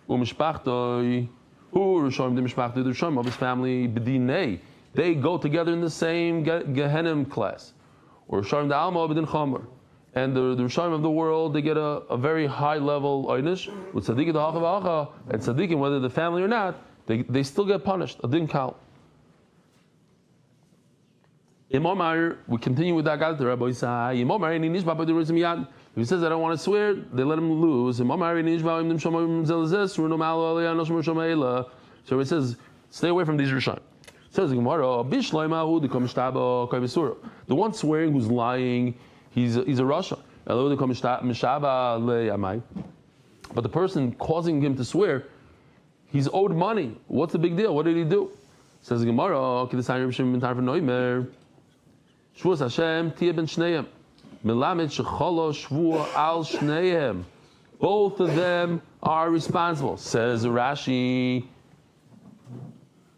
Speaker 1: who mishpachtoi, who Rishayim the mishpachtoi, the Rishayim of his family b'dinei. They go together in the same Gehenim class. Or Rishayim the alma b'din chamor. And the Rishayim of the world, they get a very high level oynish. With tzaddik the hacha, and tzaddikim, whether the family or not, they still get punished. A din kal. Imam Meyer, we continue with that guy. The Rabbi says, Imam Meyer, if he says I don't want to swear, they let him lose. So he says, stay away from these Rishon. Says the Gemara, the one swearing who's lying, he's a Rasha. But the person causing him to swear, he's owed money. What's the big deal? What did he do? Says the Gemara, Shvuos Hashem tia ben shneim, melamed shecholo shvuah al shneim. Both of them are responsible. Says Rashi,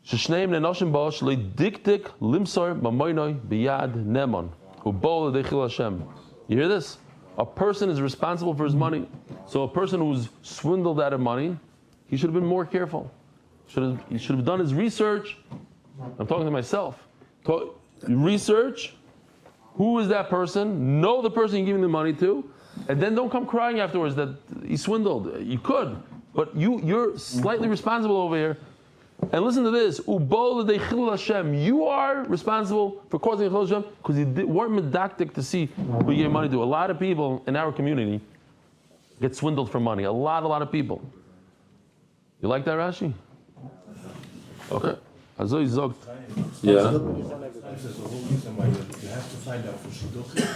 Speaker 1: sheshneim nenoshim bo shloi diktik limsor mamoinoi biyad nemon ubol dechil Hashem. You hear this? A person is responsible for his money. So a person who's swindled out of money, he should have been more careful. He should have done his research. I'm talking to myself. Research. Who is that person? Know the person you're giving the money to, and then don't come crying afterwards that he swindled. You could, but you're slightly responsible over here. And listen to this: Ubol dechil Hashem. You are responsible for causing chilul Hashem because you weren't medactic to see who you gave money to. A lot of people in our community get swindled for money. A lot of people. You like that, Rashi? Okay. Azoi zogt. Yeah.
Speaker 5: This is the whole reason why you have to find out for shidduchim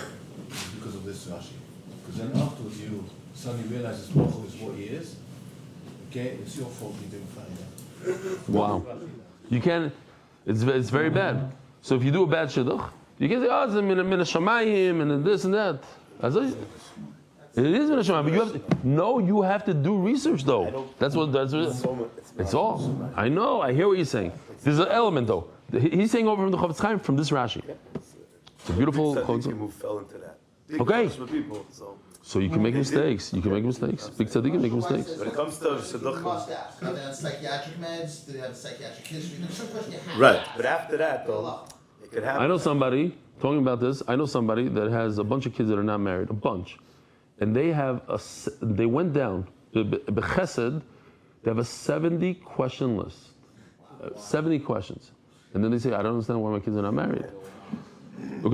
Speaker 5: because of this Rashi. Because then afterwards you suddenly realize this Rochel is what he is. Okay, it's your fault you didn't find out.
Speaker 1: Wow. You can't. It's very bad. So if you do a bad shidduch, You can say, oh, it's min hashamayim and this and that. It is min hashamayim, but you have to do research though. That's what it's all. I know, I hear what you're saying. There's an element though. He's saying over from the Chofetz Chaim from this Rashi. It's a beautiful quote.
Speaker 6: Fell into that.
Speaker 1: Okay.
Speaker 6: People,
Speaker 1: so you can make mistakes. You can make mistakes. Big tzaddikim make mistakes.
Speaker 6: When it comes to shidduchim.
Speaker 7: Must ask. Are they on psychiatric meds? Do they have a psychiatric history? There's some question you have to
Speaker 6: Right.
Speaker 7: ask.
Speaker 6: But after that, though, it could happen.
Speaker 1: I know somebody, talking about this, I know somebody that has a bunch of kids that are not married, a bunch. And they went down, b'chesed, they have a 70 question list. 70 questions. And then they say, I don't understand why my kids are not married.
Speaker 7: Eli,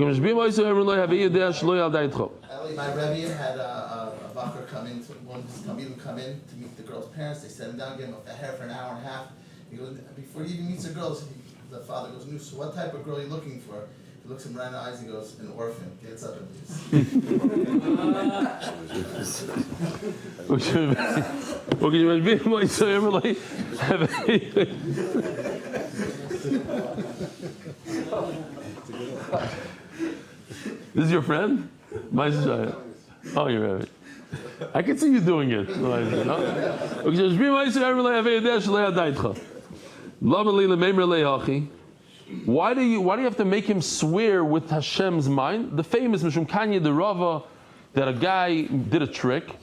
Speaker 7: my Rebbe had a bacher come in, one of his talmidim come in to meet the girl's parents. They set him down, give him a hair for an hour and a half. He goes, before he even meets the girls, the father goes, "No, so what type of girl are you looking for?" He looks him right in the eyes and goes, "An orphan. Gets up and
Speaker 1: This is your friend? My sister. Oh, you're right. I can see you doing it. Why do you have to make him swear with Hashem's mind? The famous Mishum Kanye the Rava, that a guy did a trick.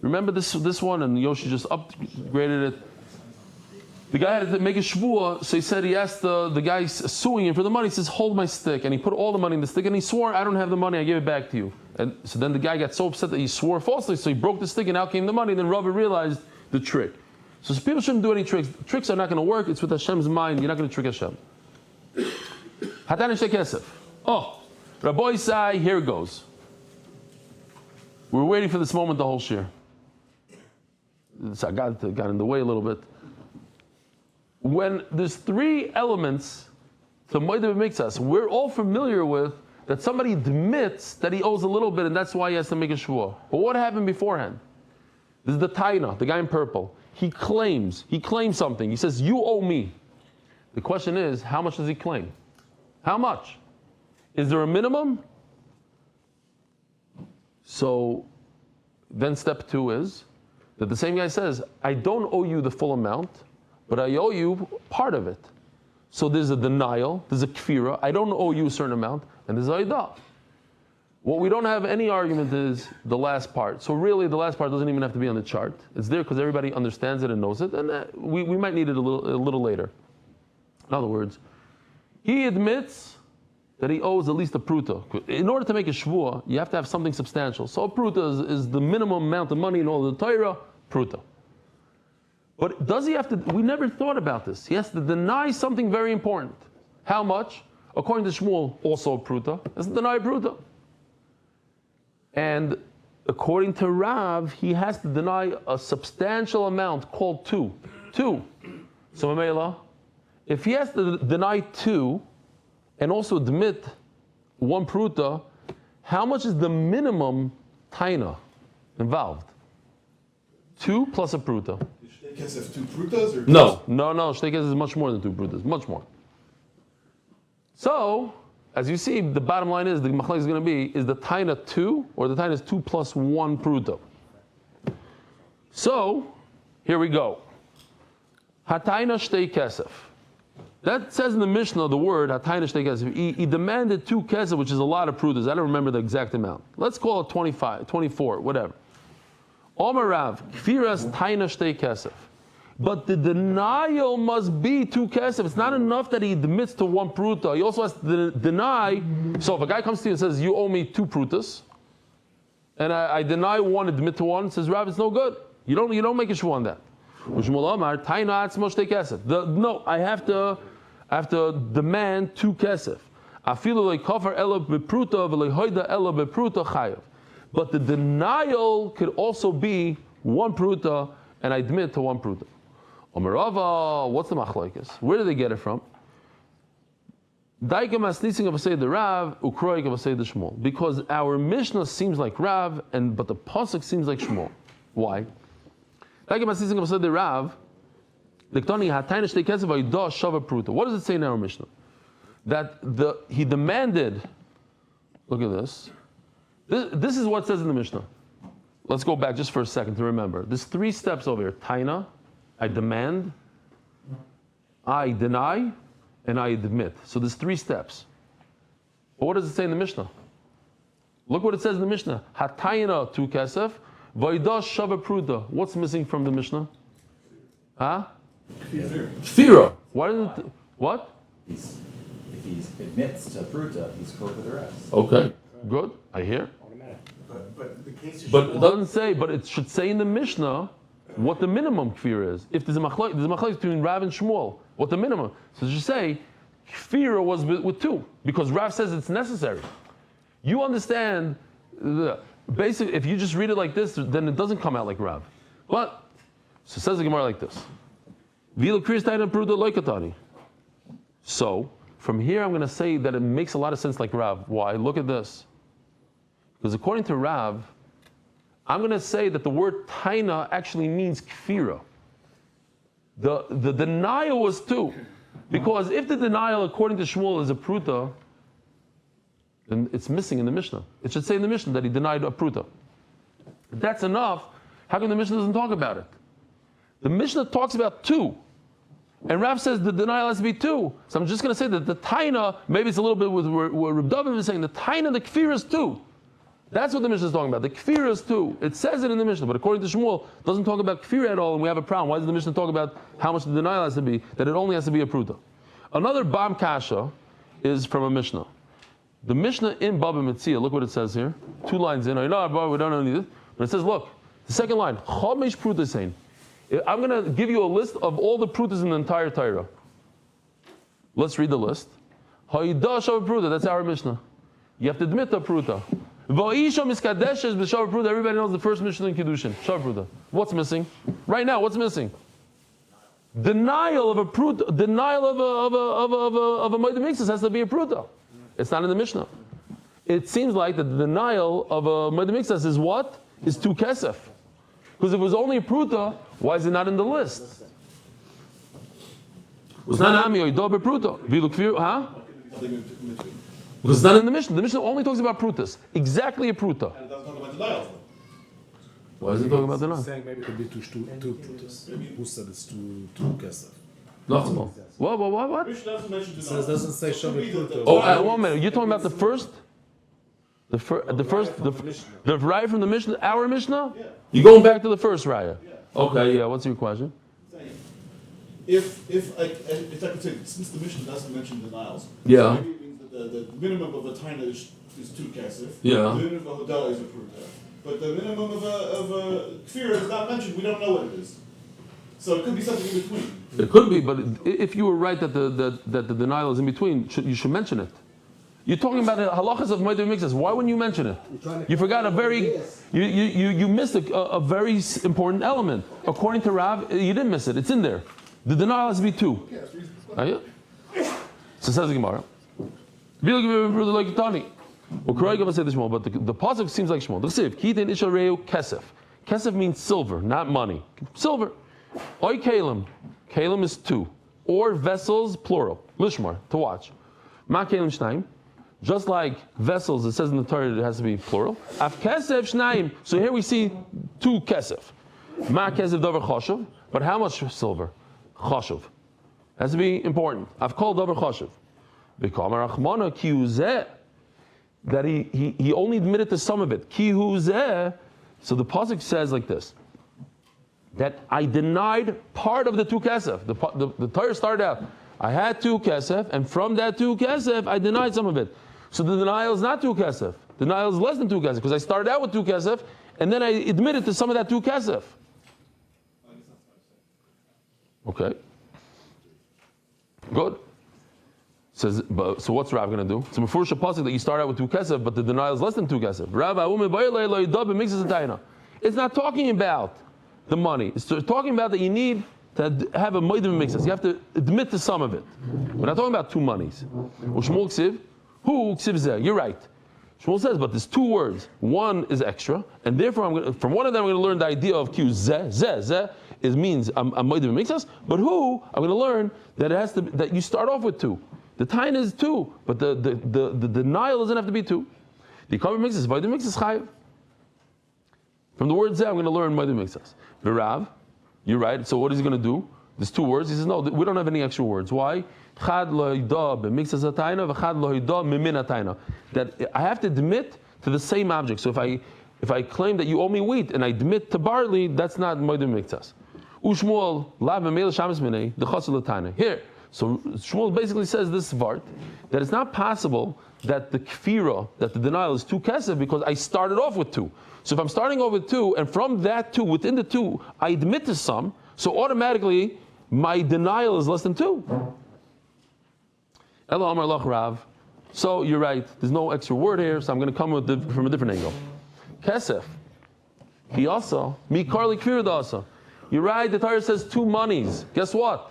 Speaker 1: Remember this one, and Yoshi just upgraded it. The guy had to make a Shevuos, so he asked the guy suing him for the money, he says, hold my stick. And he put all the money in the stick, and he swore, I don't have the money, I give it back to you. And so then the guy got so upset that he swore falsely, so he broke the stick, and out came the money, and then Rava realized the trick. So people shouldn't do any tricks. Tricks are not going to work, it's with Hashem's mind, you're not going to trick Hashem. Hatan Shtei Kesef. Oh, Rabbi Isai, here it goes. We're waiting for this moment the whole shir. So I got in the way a little bit. When there's three elements to Moedah B'Miktzas, we're all familiar with that somebody admits that he owes a little bit and that's why he has to make a Shevuah. But what happened beforehand? This is the Taina, the guy in purple. He claims something. He says, you owe me. The question is, how much does he claim? How much? Is there a minimum? So then step two is that the same guy says, I don't owe you the full amount, but I owe you part of it. So there's a denial, there's a kfira, I don't owe you a certain amount, and there's aidah. What we don't have any argument is the last part. So really the last part doesn't even have to be on the chart. It's there because everybody understands it and knows it, and we might need it a little later. In other words, he admits that he owes at least a pruta. In order to make a Shevuah, you have to have something substantial. So a pruta is the minimum amount of money in all the Torah, pruta. But does he have to, we never thought about this. He has to deny something very important. How much? According to Shmuel, also a pruta. He has to deny a pruta. And according to Rav, he has to deny a substantial amount called two. So Mamela, if he has to deny two and also admit one pruta, how much is the minimum taina involved? 2 plus a pruta.
Speaker 5: Kesef 2 prutas or
Speaker 1: No. Shtei kesef is much more than 2 prutas, much more. So, as you see, the bottom line is the machlek is going to be: is the taina 2 or the taina is 2 plus 1 pruta? So, here we go. Hataina shtei kesef. That says in the Mishnah the word hataina shtei kesef. He demanded 2 kesef, which is a lot of prutas. I don't remember the exact amount. Let's call it 25, 24, whatever. Omer Rav, kfiras taina shtei kesef. But the denial must be 2 kesef. It's not enough that he admits to 1 pruta. He also has to deny. So if a guy comes to you and says, you owe me 2 prutas, and I deny 1, admit to 1, says Rav, it's no good. You don't make a shvuah on that. No, I have to demand 2 kesef. But the denial could also be 1 pruta, and I admit to 1 pruta. Omerava, what's the machlokes? Where do they get it from? Because our Mishnah seems like Rav, but the pasuk seems like Shmuel. Why? What does it say in our Mishnah? that he demanded. Look at this. This is what it says in the Mishnah. Let's go back just for a second to remember. There's 3 steps over here. Taina, I demand, I deny, and I admit. So there's 3 steps. But what does it say in the Mishnah? Look what it says in the Mishnah. Hatayna 2 kesef, vayda shava pruta. What's missing from the Mishnah? Huh? Kfira. Why doesn't it, what?
Speaker 8: If he admits to pruta, he's kosher for the rest.
Speaker 1: Okay, good. I hear.
Speaker 5: But the case is.
Speaker 1: But it doesn't say. But it should say in the Mishnah what the minimum kfira is. If there's a machlokes between Rav and Shmuel, what the minimum? So it should say kfira was with 2 because Rav says it's necessary. You understand? Basically, if you just read it like this, then it doesn't come out like Rav. But so it says the Gemara like this. So from here, I'm going to say that it makes a lot of sense like Rav. Why? Look at this. Because according to Rav, I'm going to say that the word taina actually means kfira. The denial was 2. Because if the denial, according to Shmuel, is a pruta, then it's missing in the Mishnah. It should say in the Mishnah that he denied a pruta. If that's enough, how come the Mishnah doesn't talk about it? The Mishnah talks about 2. And Rav says the denial has to be 2. So I'm just going to say that the taina, maybe it's a little bit with what Reb David is saying, the taina, the kfira is 2. That's what the Mishnah is talking about. The kfira is 2. It says it in the Mishnah, but according to Shmuel, it doesn't talk about kfira at all, and we have a problem. Why does the Mishnah talk about how much the denial has to be? That it only has to be a pruta. Another Bam Kasha is from a Mishnah. The Mishnah in Baba Metzia, look what it says here. 2 lines in. I know, we don't need it. But it says, look, the second line, Chomesh Prutasein. I'm going to give you a list of all the prutas in the entire Torah. Let's read the list. Ha'idah Shav Pruta, that's our Mishnah. You have to admit the pruta. Va'isha miskadeshes b'shav pruta. Everybody knows the first Mishnah in Kiddushin. Shav pruta. What's missing? Right now, what's missing? Denial of a pruta. Denial of a moed mixus has to be a pruta. It's not in the Mishnah. It seems like that the denial of a moed mixus is what? Is 2 kesef. Because if it was only a pruta, why is it not in the list? It's not ami or ido bepruta. Huh? Because it's not in the Mishnah. The Mishnah only talks about prutas. Exactly a pruta.
Speaker 3: And it doesn't talk about denials.
Speaker 1: Why is it talking about the
Speaker 2: He's saying maybe it could be two prutas. Who said it's two kesef?
Speaker 1: No. What?
Speaker 3: Mishnah doesn't mention
Speaker 2: It
Speaker 3: denials.
Speaker 2: doesn't say shavu pruta.
Speaker 1: Oh, 1 minute. You're talking about the first? The raya from the Mishnah, our Mishnah?
Speaker 3: Yeah.
Speaker 1: You're going back to the first raya?
Speaker 3: Yeah.
Speaker 1: Okay, yeah. What's your question?
Speaker 3: If I could say, since the Mishnah doesn't mention denials,
Speaker 1: Yeah.
Speaker 3: maybe it means that the minimum of a taina is 2 kesef.
Speaker 1: Yeah.
Speaker 3: The minimum of a hodah is a pruta. But the minimum of a kfir is not mentioned. We don't know what it is. So it could be something in between.
Speaker 1: It could be, but if you were right that the denial is in between, you should mention it. You're talking about the halachas of moed mixus. Why wouldn't you mention it? You forgot a very, you missed a very important element. According to Rav, you didn't miss it. It's in there. The denial has to be 2. So says the Gemara. Well, Kurayga say the Shmuel, but the pasuk seems like Shmuel. The Siv, Kitin Ishareu Kesef. Kesef means silver, not money. Silver. Oy Kalim. Kalim is 2. Or vessels, plural. Lishmar, to watch. Ma Kalim Shnaim. Just like vessels, it says in the Torah it has to be plural. Af Kesef Shnaim. So here we see 2 Kesef. Ma Kesef Dover Choshev. But how much silver? Choshev. Has to be important. I've called Dover Choshev. That he only admitted to some of it. So the pasuk says like this: that I denied part of the 2 kesef. The Torah started out, I had 2 kesef, and from that 2 kesef, I denied some of it. So the denial is not 2 kesef. The denial is less than 2 kesef, because I started out with 2 kesef, and then I admitted to some of that 2 kesef. Okay. Good. Says, so what's Rav going to do? It's a mefurish pasuk that you start out with 2 kesef, but the denial is less than 2 kesef. It's not talking about the money. It's talking about that you need to have a moed mixus. You have to admit to some of it. We're not talking about 2 monies. Shmuel ksiv, who ksiv zeh? You're right. Shmuel says, but there's 2 words. One is extra, and therefore from one of them I'm going to learn the idea of q zeh. It means a moed mixus. But who? I'm going to learn that it has to that you start off with 2. The taina is 2, but the denial doesn't have to be 2. The cover mixes, vayda mixes chayiv. From the word zeh, I'm going to learn vayda mixes. V'rav, you're right. So what is he going to do? There's 2 words. He says, no, we don't have any extra words. Why? Chad lo hida b'mixes ataina, v'chad lo hida mimin ataina. That I have to admit to the same object. So if I claim that you owe me wheat and I admit to barley, that's not vayda mixes. Ushmuel lav b'meil shamis minei d'chasel ataina. Here. So Shmuel basically says this vart, that it's not possible that the kfira, that the denial is 2 kesef because I started off with 2. So if I'm starting off with 2, and from that 2, within the 2, I admit to some, so automatically my denial is less than 2. Elo Amar Lach Rav. So you're right, there's no extra word here, so I'm going to come from a different angle. Kesef. He also, mi karli kfira dasa. You're right, the Torah says 2 monies. Guess what?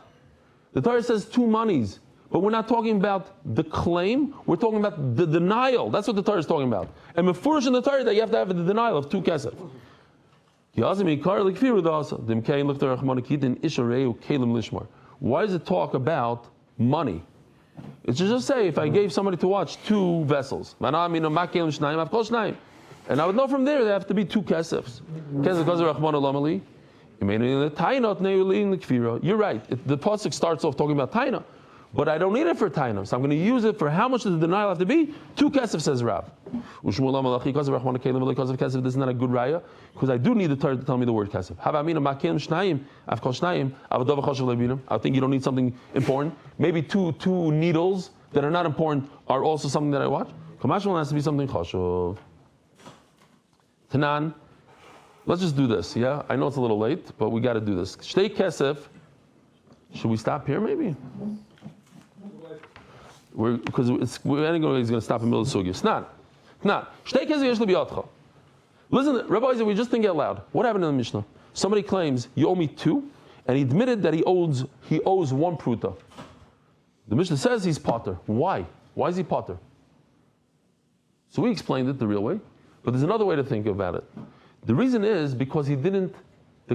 Speaker 1: The Torah says 2 monies, but we're not talking about the claim, we're talking about the denial. That's what the Torah is talking about. And mefurish in the Torah that you have to have the denial of 2 kesef. Why does it talk about money? It should just say if I gave somebody to watch 2 vessels, and I would know from there have to be 2 kesefs. You're right. The pasuk starts off talking about taina, but I don't need it for taina, so I'm going to use it for how much does the denial have to be? 2 kesef, says Rav. This is not a good raya because I do need the Torah to tell me the word kesef. I think you don't need something important. Maybe two needles that are not important are also something that I watch. Kamashal has to be something chashuv. Tanan. Let's just do this, yeah? I know it's a little late, but we got to do this. Shtei kesef. Should we stop here, maybe? Because we're going to stop in the middle of the sugya. Snan. Shtei kesef yesh lebiyatcha. Listen, Rabbi, we just think out loud. What happened in the Mishnah? Somebody claims, you owe me 2, and he admitted that he owes 1 pruta. The Mishnah says he's potter. Why? Why is he potter? So we explained it the real way, but there's another way to think about it. The reason is because the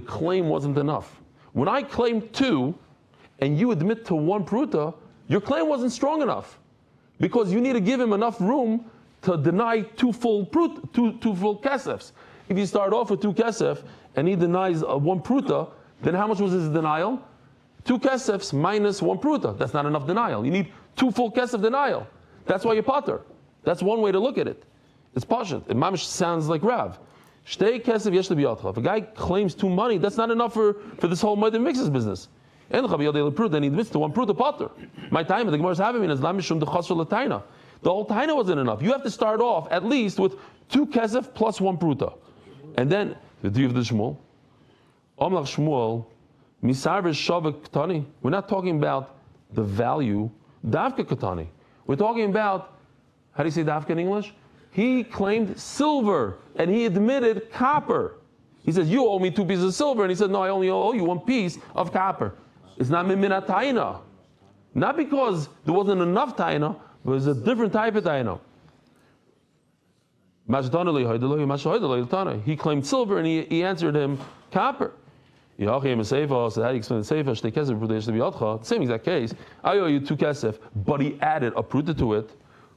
Speaker 1: claim wasn't enough. When I claim 2 and you admit to 1 pruta, your claim wasn't strong enough because you need to give him enough room to deny 2 full kesefs. If you start off with 2 kesef and he denies 1 pruta, then how much was his denial? 2 kesefs minus 1 pruta. That's not enough denial. You need 2 full kesef denial. That's why you're potter. That's one way to look at it. It's pashut. It mamish sounds like Rav. Shtei kesef yesh lebiyatcha. If a guy claims 2 money, that's not enough for this whole mother mixes business. And then he admits to 1 pruta potter. My time, the Gemara is having is lamishum dechasr l'taina. The whole taina wasn't enough. You have to start off at least with 2 kesef plus 1 pruta. And then the Duvie of the Shmuel. Omlach Shmuel, misarver shavak katani. We're not talking about the value davka katani. We're talking about, how do you say davka in English? He claimed silver and he admitted copper. He says, you owe me 2 pieces of silver. And he said, no, I only owe you 1 piece of copper. It's not mimina taina. Not because there wasn't enough taina, but it's a different type of taina. He claimed silver and he answered him copper. So how do you explain the seifa? Same exact case. I owe you 2 kesef, but he added a pruta to it,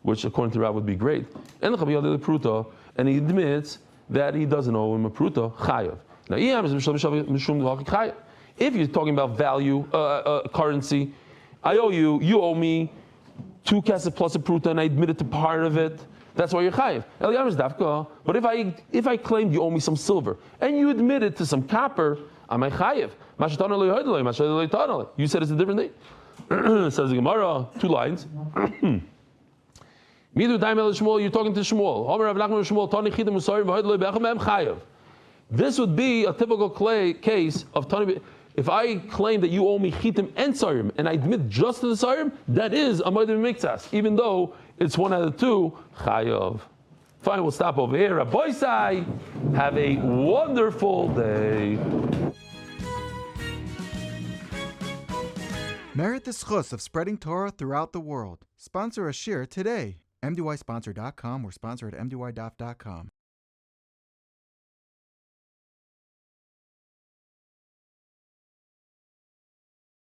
Speaker 1: which according to Rav would be great. And he admits that he doesn't owe him a pruta, chayav. Now, if you're talking about value, currency, you owe me 2 kesef plus a pruta, and I admitted to part of it. That's why you're chayav. But if I claimed you owe me some silver, and you admitted to some copper, am I chayav? You said it's a different thing. Says the Gemara, 2 lines. You're talking to Shmuel. This would be a typical case of Tani. If I claim that you owe me chitim and sarim, and I admit just to the sarim, that is a moedim miktsas, even though it's 1 out of 2 chayav. Fine, we'll stop over here. Rabbi Sai, have a wonderful day.
Speaker 9: Merit the schus of spreading Torah throughout the world. Sponsor a shir today. MDYsponsor.com or sponsor at MDYDaf.com.